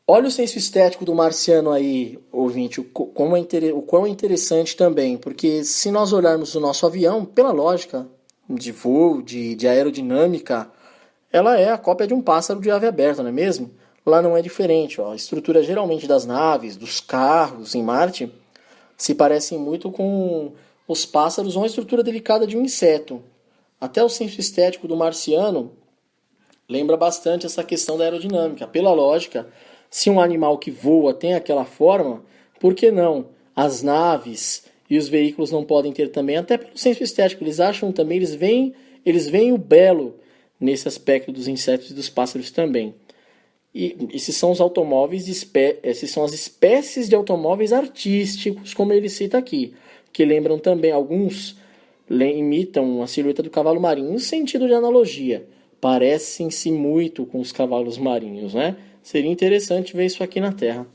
Speaker 2: Olha o senso estético do marciano aí, ouvinte, o quão é interessante também, porque se nós olharmos o nosso avião, pela lógica de voo, de aerodinâmica, ela é a cópia de um pássaro de ave aberta, não é mesmo? Lá não é diferente, ó. A estrutura geralmente das naves, dos carros em Marte, se parecem muito com os pássaros ou a estrutura delicada de um inseto. Até o senso estético do marciano lembra bastante essa questão da aerodinâmica. Pela lógica, se um animal que voa tem aquela forma, por que não? As naves e os veículos não podem ter também, até pelo senso estético. Eles acham também, eles veem o belo nesse aspecto dos insetos e dos pássaros também. E esses são os automóveis, esses são as espécies de automóveis artísticos, como ele cita aqui, que lembram também, alguns imitam a silhueta do cavalo marinho, no sentido de analogia. Parecem-se muito com os cavalos marinhos, né? Seria interessante ver isso aqui na Terra.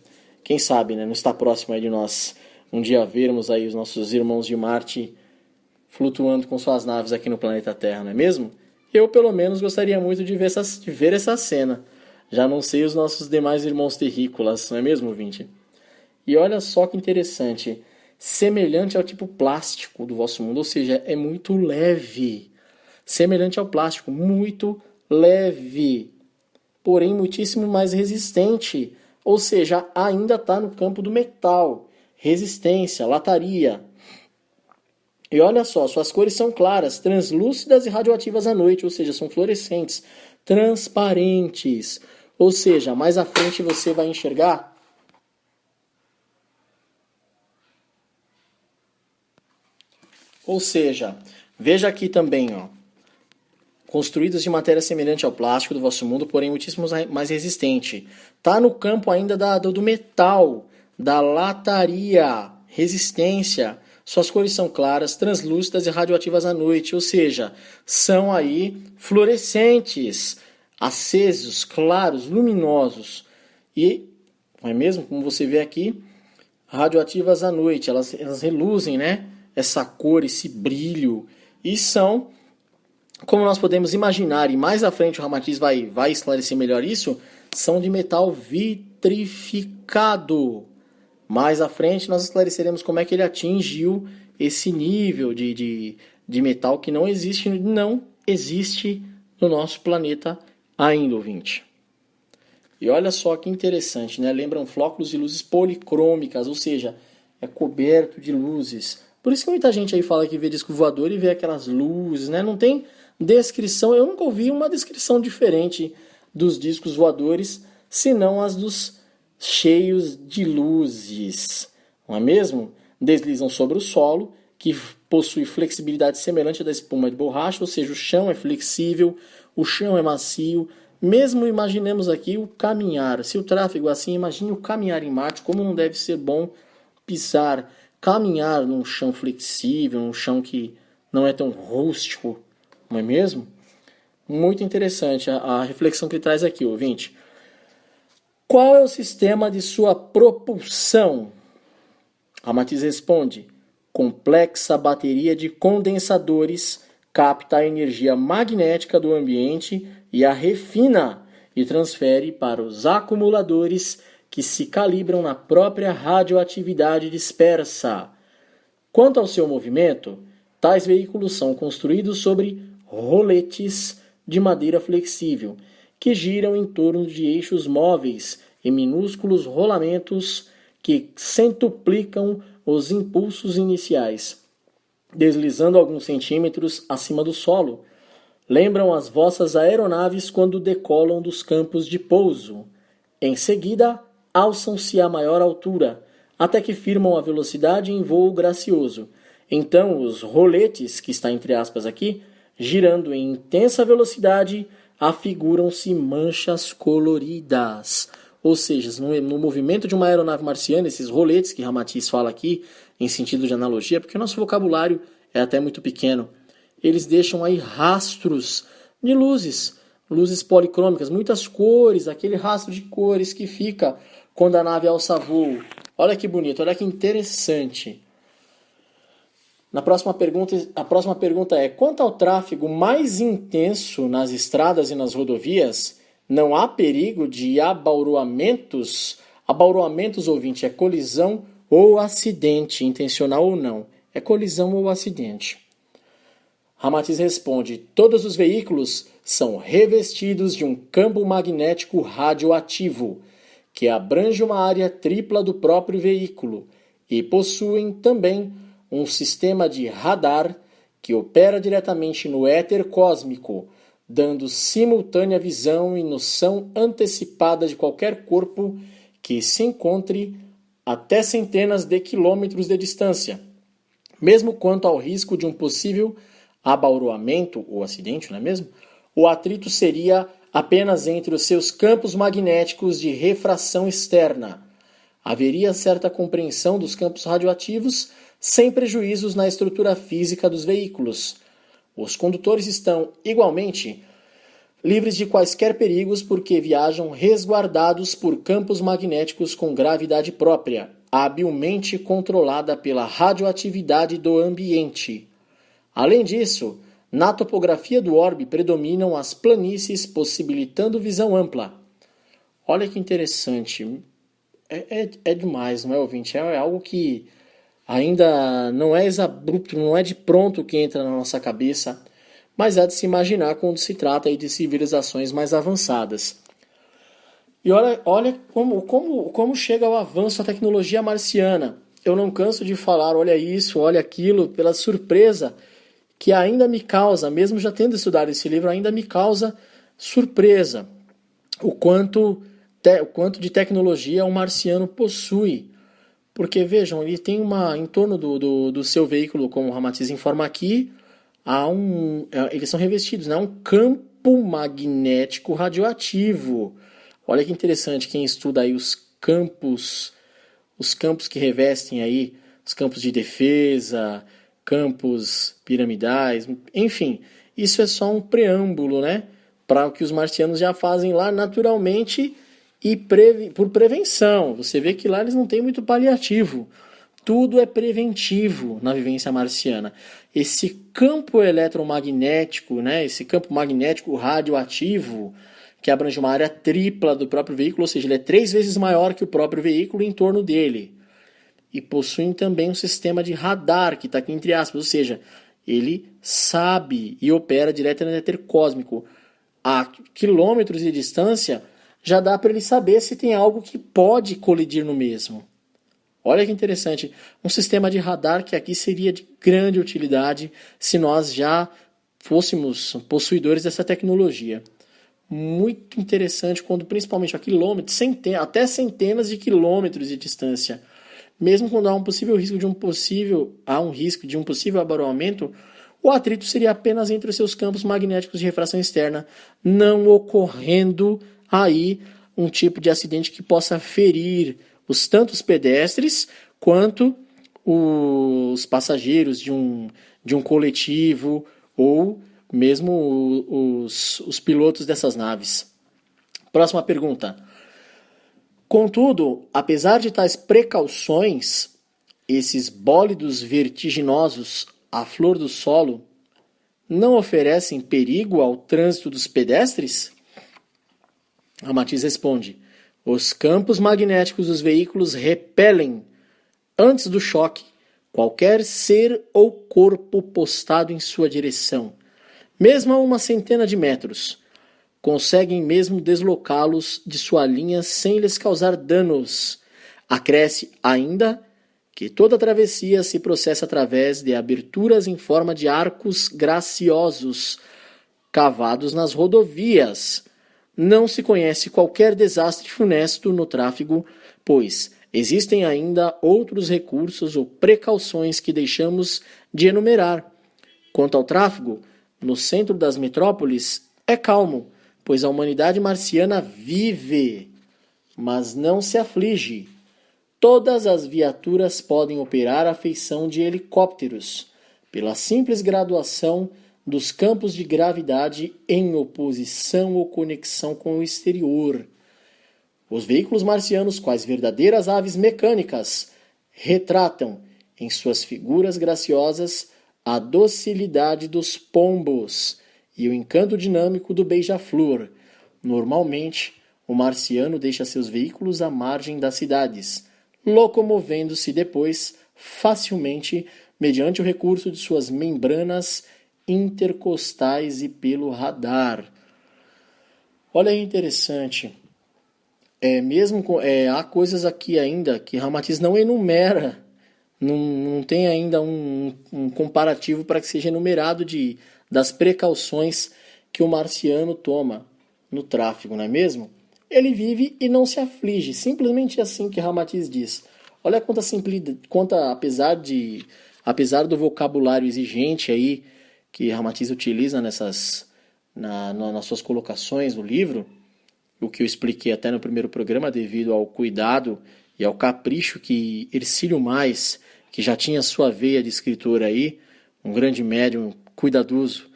Speaker 2: Quem sabe, né? Não está próximo aí de nós um dia vermos aí os nossos irmãos de Marte flutuando com suas naves aqui no planeta Terra, não é mesmo? Eu, pelo menos, gostaria muito de ver essa cena. Já não sei os nossos demais irmãos terrícolas, não é mesmo, ouvinte? E olha só que interessante. Semelhante ao tipo plástico do vosso mundo, ou seja, é muito leve. Semelhante ao plástico, muito leve. Porém, muitíssimo mais resistente. Ou seja, ainda está no campo do metal. Resistência, lataria. E olha só, suas cores são claras, translúcidas e radioativas à noite, ou seja, são fluorescentes, transparentes. Ou seja, mais à frente você vai enxergar ou seja, veja aqui também, ó, construídos de matéria semelhante ao plástico do vosso mundo, porém muitíssimo mais resistente. Está no campo ainda do metal, da lataria, resistência. Suas cores são claras, translúcidas e radioativas à noite, ou seja, são aí fluorescentes, acesos, claros, luminosos. E, não é mesmo? Como você vê aqui, radioativas à noite, elas reluzem, né? Essa cor, esse brilho, e são, como nós podemos imaginar, e mais à frente o Ramatiz vai esclarecer melhor isso, são de metal vitrificado. Mais à frente nós esclareceremos como é que ele atingiu esse nível de metal que não existe no nosso planeta ainda, ouvinte. E olha só que interessante, né? Lembram flóculos de luzes policrômicas, ou seja, é coberto de luzes. Por isso que muita gente aí fala que vê disco voador e vê aquelas luzes, né? Não tem descrição, eu nunca ouvi uma descrição diferente dos discos voadores, senão as dos cheios de luzes, não é mesmo? Deslizam sobre o solo, que possui flexibilidade semelhante à da espuma de borracha, ou seja, o chão é flexível, o chão é macio. Mesmo imaginemos aqui o caminhar, se o tráfego é assim, imagine o caminhar em Marte, como não deve ser bom pisar, caminhar num chão flexível, num chão que não é tão rústico, não é mesmo? Muito interessante a reflexão que ele traz aqui, ouvinte. Qual é o sistema de sua propulsão? Ramatiz responde: complexa bateria de condensadores capta a energia magnética do ambiente e a refina e transfere para os acumuladores que se calibram na própria radioatividade dispersa. Quanto ao seu movimento, tais veículos são construídos sobre roletes de madeira flexível, que giram em torno de eixos móveis e minúsculos rolamentos que centuplicam os impulsos iniciais, deslizando alguns centímetros acima do solo. Lembram as vossas aeronaves quando decolam dos campos de pouso. Em seguida, alçam-se a maior altura, até que firmam a velocidade em voo gracioso. Então, os roletes, que está entre aspas aqui, girando em intensa velocidade, afiguram-se manchas coloridas. Ou seja, no movimento de uma aeronave marciana, esses roletes que Ramatiz fala aqui, em sentido de analogia, porque o nosso vocabulário é até muito pequeno, eles deixam aí rastros de luzes policrômicas, muitas cores, aquele rastro de cores que fica quando a nave alça voo. Olha que bonito, olha que interessante. A próxima pergunta é: quanto ao tráfego mais intenso nas estradas e nas rodovias, não há perigo de abauroamentos? Abauroamentos, ouvinte, é colisão ou acidente, intencional ou não. É colisão ou acidente. Ramatiz responde: todos os veículos são revestidos de um campo magnético radioativo, que abrange uma área tripla do próprio veículo, e possuem também um sistema de radar que opera diretamente no éter cósmico, dando simultânea visão e noção antecipada de qualquer corpo que se encontre até centenas de quilômetros de distância. Mesmo quanto ao risco de um possível abauroamento ou acidente, não é mesmo? O atrito seria apenas entre os seus campos magnéticos de refração externa. Haveria certa compreensão dos campos radioativos sem prejuízos na estrutura física dos veículos. Os condutores estão, igualmente, livres de quaisquer perigos porque viajam resguardados por campos magnéticos com gravidade própria, habilmente controlada pela radioatividade do ambiente. Além disso, na topografia do orbe predominam as planícies, possibilitando visão ampla. Olha que interessante. É demais, não é, ouvinte? É algo que ainda não é exabrupto, não é de pronto que entra na nossa cabeça, mas é de se imaginar quando se trata aí de civilizações mais avançadas. E olha como chega o avanço da tecnologia marciana. Eu não canso de falar, olha isso, olha aquilo, pela surpresa que ainda me causa, mesmo já tendo estudado esse livro, ainda me causa surpresa o quanto de tecnologia um marciano possui. Porque, vejam, ele tem em torno do seu veículo, como o Ramatiz informa aqui, eles são revestidos, né? Um campo magnético radioativo. Olha que interessante, quem estuda aí os campos que revestem aí, os campos de defesa, campos piramidais, enfim, isso é só um preâmbulo, né, para o que os marcianos já fazem lá naturalmente e por prevenção. Você vê que lá eles não têm muito paliativo, tudo é preventivo na vivência marciana. Esse campo eletromagnético, né, esse campo magnético radioativo, que abrange uma área tripla do próprio veículo, ou seja, ele é 3 vezes maior que o próprio veículo em torno dele. E possuem também um sistema de radar, que está aqui entre aspas, ou seja, ele sabe e opera direto no éter cósmico. A quilômetros de distância, já dá para ele saber se tem algo que pode colidir no mesmo. Olha que interessante, um sistema de radar que aqui seria de grande utilidade se nós já fôssemos possuidores dessa tecnologia. Muito interessante quando, principalmente a quilômetros, até centenas de quilômetros de distância. Mesmo quando há um risco de um possível abauroamento, o atrito seria apenas entre os seus campos magnéticos de refração externa, não ocorrendo aí um tipo de acidente que possa ferir tanto os pedestres quanto os passageiros de um coletivo ou mesmo os pilotos dessas naves. Próxima pergunta. Contudo, apesar de tais precauções, esses bólidos vertiginosos à flor do solo não oferecem perigo ao trânsito dos pedestres? Ramatiz responde: os campos magnéticos dos veículos repelem, antes do choque, qualquer ser ou corpo postado em sua direção, mesmo a 100 de metros. Conseguem mesmo deslocá-los de sua linha sem lhes causar danos. Acresce ainda que toda travessia se processa através de aberturas em forma de arcos graciosos. cavados nas rodovias. Não se conhece qualquer desastre funesto no tráfego, pois existem ainda outros recursos ou precauções que deixamos de enumerar. Quanto ao tráfego, no centro das metrópoles é calmo, pois a humanidade marciana vive, mas não se aflige. Todas as viaturas podem operar à feição de helicópteros, pela simples graduação dos campos de gravidade em oposição ou conexão com o exterior. Os veículos marcianos, quais verdadeiras aves mecânicas, retratam, em suas figuras graciosas, a docilidade dos pombos e o encanto dinâmico do beija-flor. Normalmente, o marciano deixa seus veículos à margem das cidades, locomovendo-se depois facilmente mediante o recurso de suas membranas intercostais e pelo radar. Olha aí, interessante. Há coisas aqui ainda que Ramatiz não enumera, não tem ainda um comparativo para que seja enumerado das precauções que o marciano toma no tráfego, não é mesmo? Ele vive e não se aflige, simplesmente assim que Ramatiz diz. Olha apesar do vocabulário exigente aí que Ramatiz utiliza nas suas colocações no livro, o que eu expliquei até no primeiro programa, devido ao cuidado e ao capricho que Hercílio Mais, que já tinha sua veia de escritor aí, um grande médium, cuidadoso,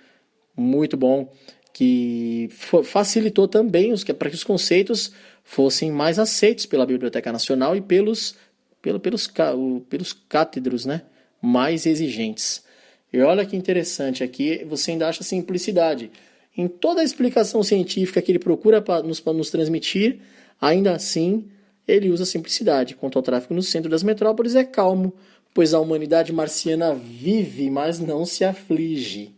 Speaker 2: muito bom, que facilitou também para que os conceitos fossem mais aceitos pela Biblioteca Nacional e pelos cátedros, né, mais exigentes. E olha que interessante, aqui você ainda acha simplicidade. Em toda a explicação científica que ele procura para nos transmitir, ainda assim, ele usa simplicidade. Quanto ao tráfego no centro das metrópoles, é calmo, pois a humanidade marciana vive, mas não se aflige.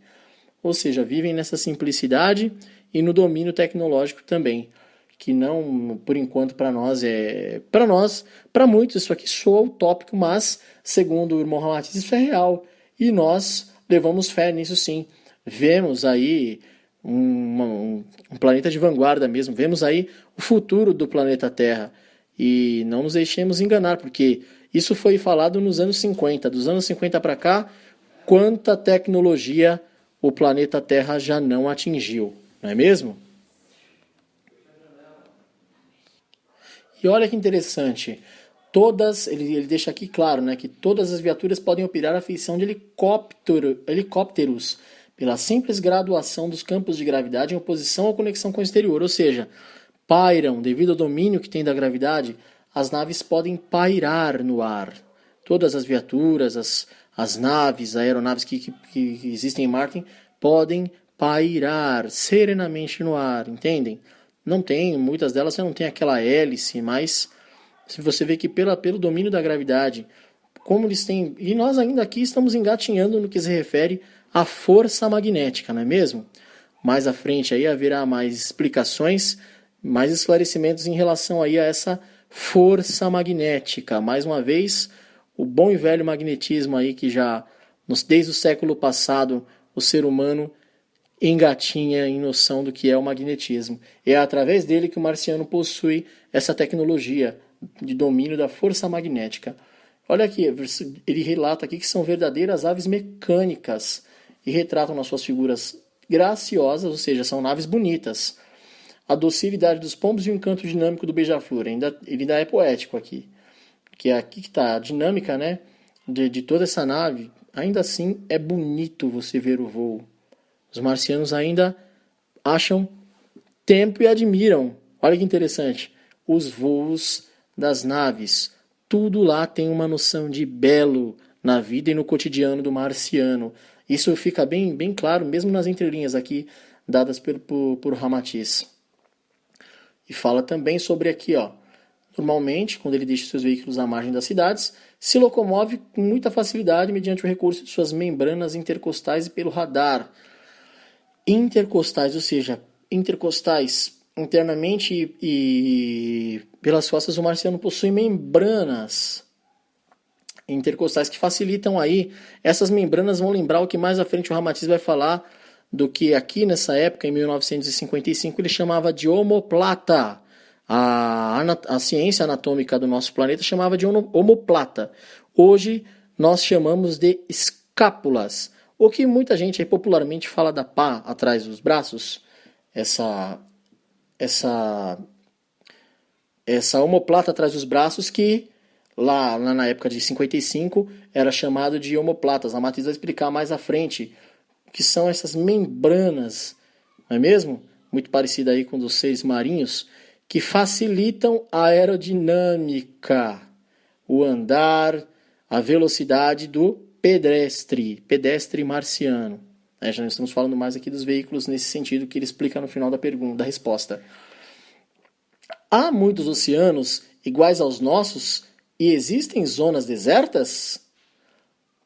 Speaker 2: Ou seja, vivem nessa simplicidade e no domínio tecnológico também, que não, por enquanto, para muitos, isso aqui soa utópico, mas, segundo o irmão Ramatiz, isso é real. E nós levamos fé nisso sim. Vemos aí um planeta de vanguarda mesmo, vemos aí o futuro do planeta Terra. E não nos deixemos enganar, porque isso foi falado nos anos 50. Dos anos 50 para cá, quanta tecnologia o planeta Terra já não atingiu, não é mesmo? E olha que interessante, ele deixa aqui claro, né, que todas as viaturas podem operar a feição de helicópteros pela simples graduação dos campos de gravidade em oposição à conexão com o exterior, ou seja, pairam, devido ao domínio que tem da gravidade, as naves podem pairar no ar. Todas as viaturas, as naves, aeronaves que existem em Marte podem pairar serenamente no ar, entendem? Muitas delas não tem aquela hélice, mas se você vê que pelo domínio da gravidade, como eles têm, e nós ainda aqui estamos engatinhando no que se refere à força magnética, não é mesmo? Mais à frente aí haverá mais explicações, mais esclarecimentos em relação aí a essa força magnética. Mais uma vez, o bom e velho magnetismo aí que já, desde o século passado, o ser humano engatinha em noção do que é o magnetismo. É através dele que o marciano possui essa tecnologia de domínio da força magnética. Olha aqui, ele relata aqui que são verdadeiras aves mecânicas e retratam nas suas figuras graciosas, ou seja, são naves bonitas. A docilidade dos pombos e o encanto dinâmico do beija-flor. Ele ainda é poético aqui. Que é aqui que está a dinâmica, né, de toda essa nave. Ainda assim, é bonito você ver o voo. Os marcianos ainda acham tempo e admiram. Olha que interessante. Os voos das naves. Tudo lá tem uma noção de belo na vida e no cotidiano do marciano. Isso fica bem, bem claro, mesmo nas entrelinhas aqui, dadas por Ramatiz. E fala também sobre aqui, ó. Normalmente, quando ele deixa seus veículos à margem das cidades, se locomove com muita facilidade mediante o recurso de suas membranas intercostais e pelo radar. Intercostais, ou seja, internamente e pelas costas, o marciano possui membranas intercostais que facilitam aí. Essas membranas vão lembrar o que mais à frente o Ramatiz vai falar do que aqui nessa época, em 1955, ele chamava de omoplata. A ciência anatômica do nosso planeta chamava de omoplata. Hoje nós chamamos de escápulas. O que muita gente aí popularmente fala da pá atrás dos braços, essa omoplata atrás dos braços que lá na época de 55 era chamado de omoplatas. A Matheus vai explicar mais à frente o que são essas membranas, não é mesmo? Muito parecida aí com dos seres marinhos, que facilitam a aerodinâmica, o andar, a velocidade do pedestre marciano. Já estamos falando mais aqui dos veículos nesse sentido que ele explica no final da resposta. Há muitos oceanos iguais aos nossos e existem zonas desertas?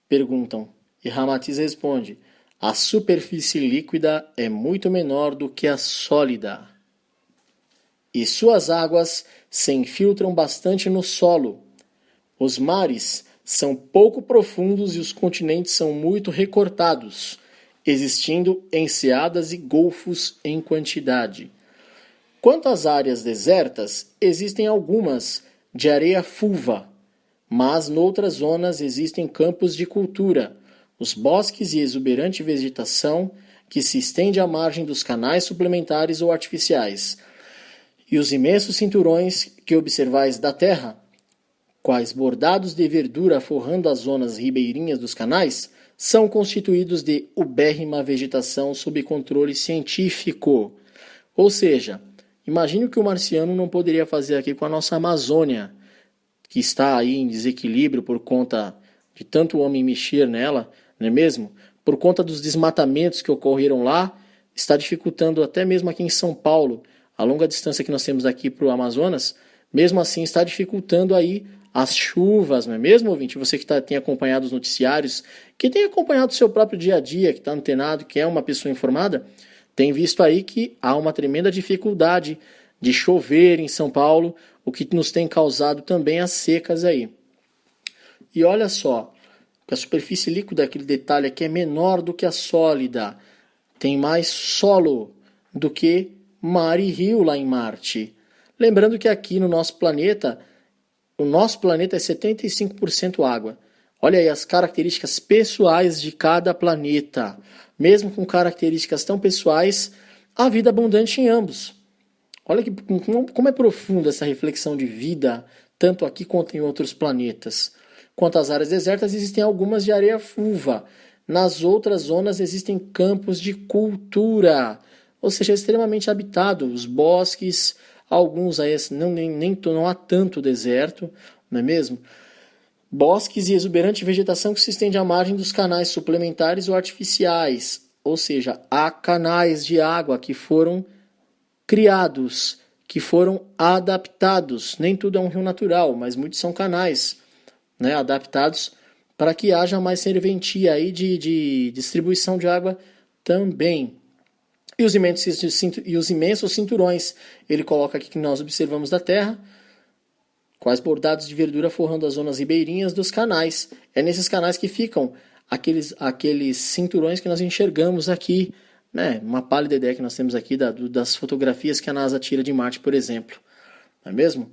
Speaker 2: Perguntam. E Ramatiz responde: a superfície líquida é muito menor do que a sólida. E suas águas se infiltram bastante no solo. Os mares são pouco profundos e os continentes são muito recortados, existindo enseadas e golfos em quantidade. Quanto às áreas desertas, existem algumas de areia fulva, mas noutras zonas existem campos de cultura, os bosques e exuberante vegetação que se estende à margem dos canais suplementares ou artificiais, e os imensos cinturões que observais da terra, quais bordados de verdura forrando as zonas ribeirinhas dos canais, são constituídos de ubérrima vegetação sob controle científico. Ou seja, imagine o que o marciano não poderia fazer aqui com a nossa Amazônia, que está aí em desequilíbrio por conta de tanto homem mexer nela, não é mesmo? Por conta dos desmatamentos que ocorreram lá, está dificultando até mesmo aqui em São Paulo, a longa distância que nós temos aqui para o Amazonas, mesmo assim está dificultando aí as chuvas, não é mesmo, ouvinte? Você que tem acompanhado os noticiários, que tem acompanhado o seu próprio dia a dia, que está antenado, que é uma pessoa informada, tem visto aí que há uma tremenda dificuldade de chover em São Paulo, o que nos tem causado também as secas aí. E olha só, a superfície líquida, aquele detalhe aqui, é menor do que a sólida. Tem mais solo do que mar e rio lá em Marte. Lembrando que aqui no nosso planeta, o nosso planeta é 75% água. Olha aí as características pessoais de cada planeta. Mesmo com características tão pessoais, há vida abundante em ambos. Olha como é profunda essa reflexão de vida, tanto aqui quanto em outros planetas. Quanto às áreas desertas, existem algumas de areia fulva. Nas outras zonas existem campos de cultura, ou seja, extremamente habitado. Os bosques, alguns aí não há tanto deserto, não é mesmo? Bosques e exuberante vegetação que se estende à margem dos canais suplementares ou artificiais, ou seja, há canais de água que foram criados, que foram adaptados. Nem tudo é um rio natural, mas muitos são canais, né, adaptados para que haja mais serventia aí de distribuição de água também. E os imensos cinturões, ele coloca aqui que nós observamos da Terra, quais bordados de verdura forrando as zonas ribeirinhas dos canais. É nesses canais que ficam aqueles cinturões que nós enxergamos aqui, né? Uma pálida ideia que nós temos aqui das fotografias que a NASA tira de Marte, por exemplo. Não é mesmo?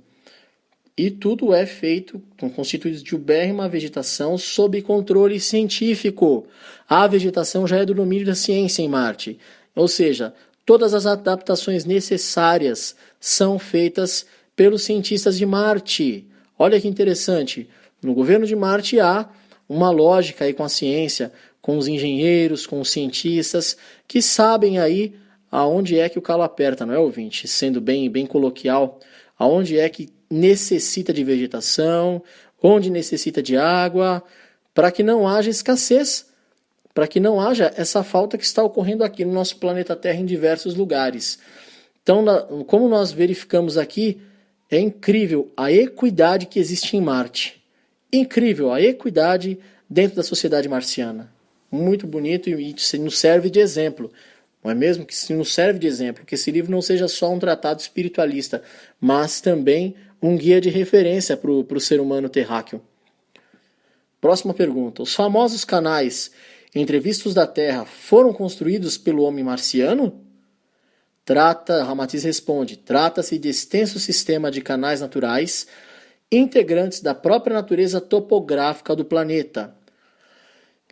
Speaker 2: E tudo é feito, constituído de ubérrima vegetação sob controle científico. A vegetação já é do domínio da ciência em Marte. Ou seja, todas as adaptações necessárias são feitas pelos cientistas de Marte. Olha que interessante. No governo de Marte há uma lógica aí com a ciência, com os engenheiros, com os cientistas, que sabem aí aonde é que o calo aperta, não é, ouvinte? Sendo bem coloquial, aonde é que necessita de vegetação, onde necessita de água, para que não haja escassez, para que não haja essa falta que está ocorrendo aqui no nosso planeta Terra em diversos lugares. Então, como nós verificamos aqui, é incrível a equidade que existe em Marte. Incrível a equidade dentro da sociedade marciana. Muito bonito e nos serve de exemplo. Não é mesmo? Que nos serve de exemplo. Que esse livro não seja só um tratado espiritualista, mas também um guia de referência para o ser humano terráqueo. Próxima pergunta. Os famosos canais, entre vistos da Terra foram construídos pelo homem marciano? Ramatiz responde, trata-se de extenso sistema de canais naturais integrantes da própria natureza topográfica do planeta.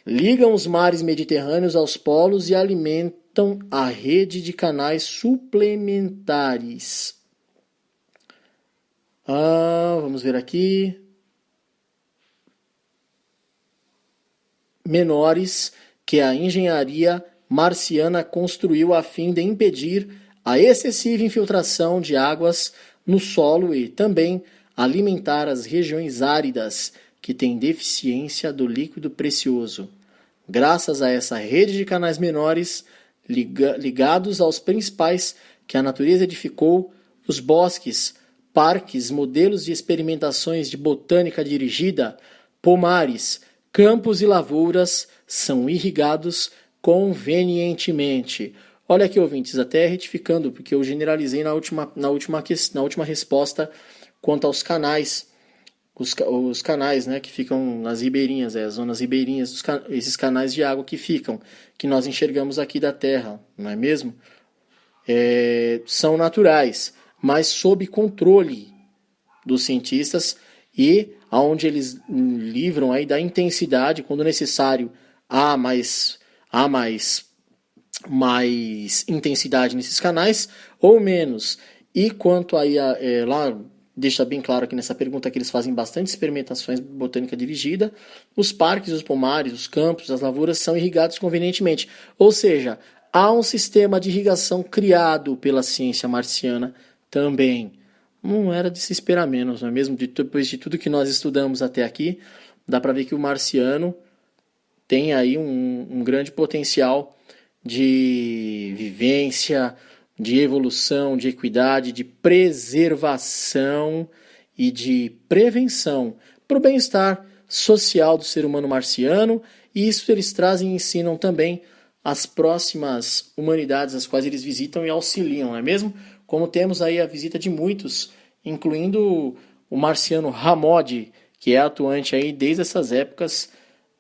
Speaker 2: Ligam os mares mediterrâneos aos polos e alimentam a rede de canais suplementares. Vamos ver aqui. Menores que a engenharia marciana construiu a fim de impedir a excessiva infiltração de águas no solo e também alimentar as regiões áridas que têm deficiência do líquido precioso. Graças a essa rede de canais menores ligados aos principais que a natureza edificou, os bosques, parques, modelos de experimentações de botânica dirigida, pomares, campos e lavouras são irrigados convenientemente. Olha aqui, ouvintes, até retificando, porque eu generalizei na última resposta quanto aos canais. Os canais, né, que ficam nas ribeirinhas, as zonas ribeirinhas, esses canais de água que nós enxergamos aqui da Terra, não é mesmo? São naturais, mas sob controle dos cientistas e onde eles livram aí da intensidade, quando necessário, há mais intensidade nesses canais ou menos. E quanto aí lá deixa bem claro aqui nessa pergunta que eles fazem bastante experimentações botânica dirigida, os parques, os pomares, os campos, as lavouras são irrigados convenientemente. Ou seja, há um sistema de irrigação criado pela ciência marciana também. Não era de se esperar menos, não é mesmo? Depois de tudo que nós estudamos até aqui, dá para ver que o marciano tem aí um grande potencial de vivência, de evolução, de equidade, de preservação e de prevenção para o bem-estar social do ser humano marciano, e isso eles trazem e ensinam também às próximas humanidades às quais eles visitam e auxiliam, não é mesmo? Como temos aí a visita de muitos, incluindo o marciano Hammond, que é atuante aí desde essas épocas,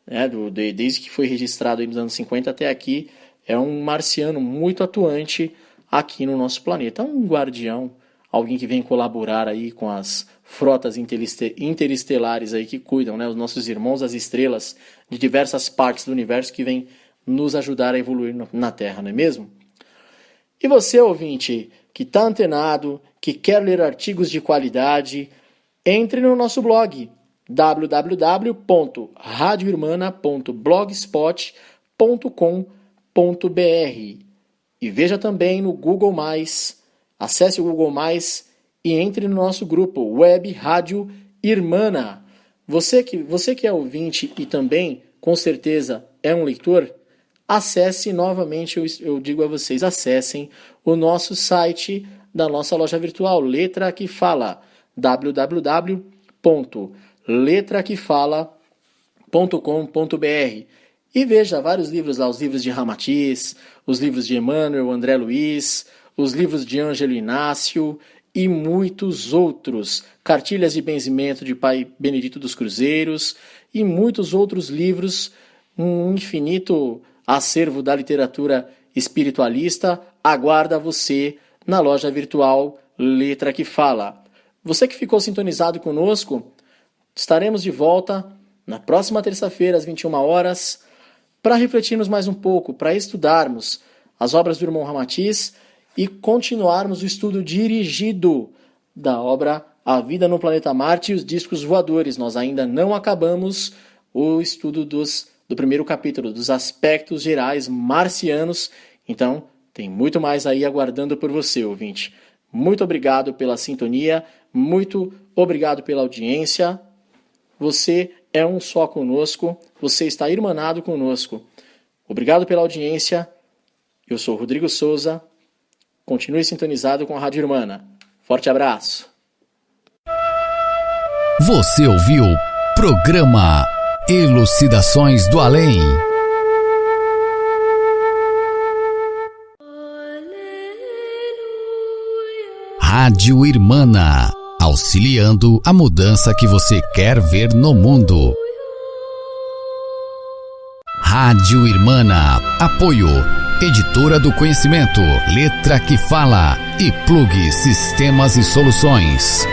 Speaker 2: né, desde que foi registrado aí nos anos 50 até aqui, é um marciano muito atuante aqui no nosso planeta. É um guardião, alguém que vem colaborar aí com as frotas interestelares aí que cuidam, né, os nossos irmãos das estrelas de diversas partes do universo que vêm nos ajudar a evoluir na Terra, não é mesmo? E você, ouvinte, que está antenado, que quer ler artigos de qualidade, entre no nosso blog www.radioirmana.blogspot.com.br e veja também no Google+, acesse o Google+, e entre no nosso grupo Web Rádio Irmana. Você que é ouvinte e também, com certeza, é um leitor, acesse novamente, eu digo a vocês, acessem o nosso site da nossa loja virtual, Letra que Fala, www.letraquefala.com.br, e veja vários livros lá, os livros de Ramatiz, os livros de Emmanuel, André Luiz, os livros de Ângelo Inácio e muitos outros, cartilhas de benzimento de Pai Benedito dos Cruzeiros e muitos outros livros, um infinito acervo da literatura espiritualista aguarda você na loja virtual Letra que Fala. Você que ficou sintonizado conosco, estaremos de volta na próxima terça-feira às 21 horas para refletirmos mais um pouco, para estudarmos as obras do irmão Ramatiz e continuarmos o estudo dirigido da obra A Vida no Planeta Marte e os Discos Voadores. Nós ainda não acabamos o estudo do primeiro capítulo, dos aspectos gerais marcianos. Então, tem muito mais aí aguardando por você, ouvinte. Muito obrigado pela sintonia, muito obrigado pela audiência. Você é um só conosco, você está irmanado conosco. Obrigado pela audiência. Eu sou Rodrigo Souza. Continue sintonizado com a Rádio Irmana. Forte abraço.
Speaker 1: Você ouviu programa Elucidações do Além. Rádio Irmana, auxiliando a mudança que você quer ver no mundo. Rádio Irmana. Apoio Editora do Conhecimento, Letra que Fala e Plug Sistemas e Soluções.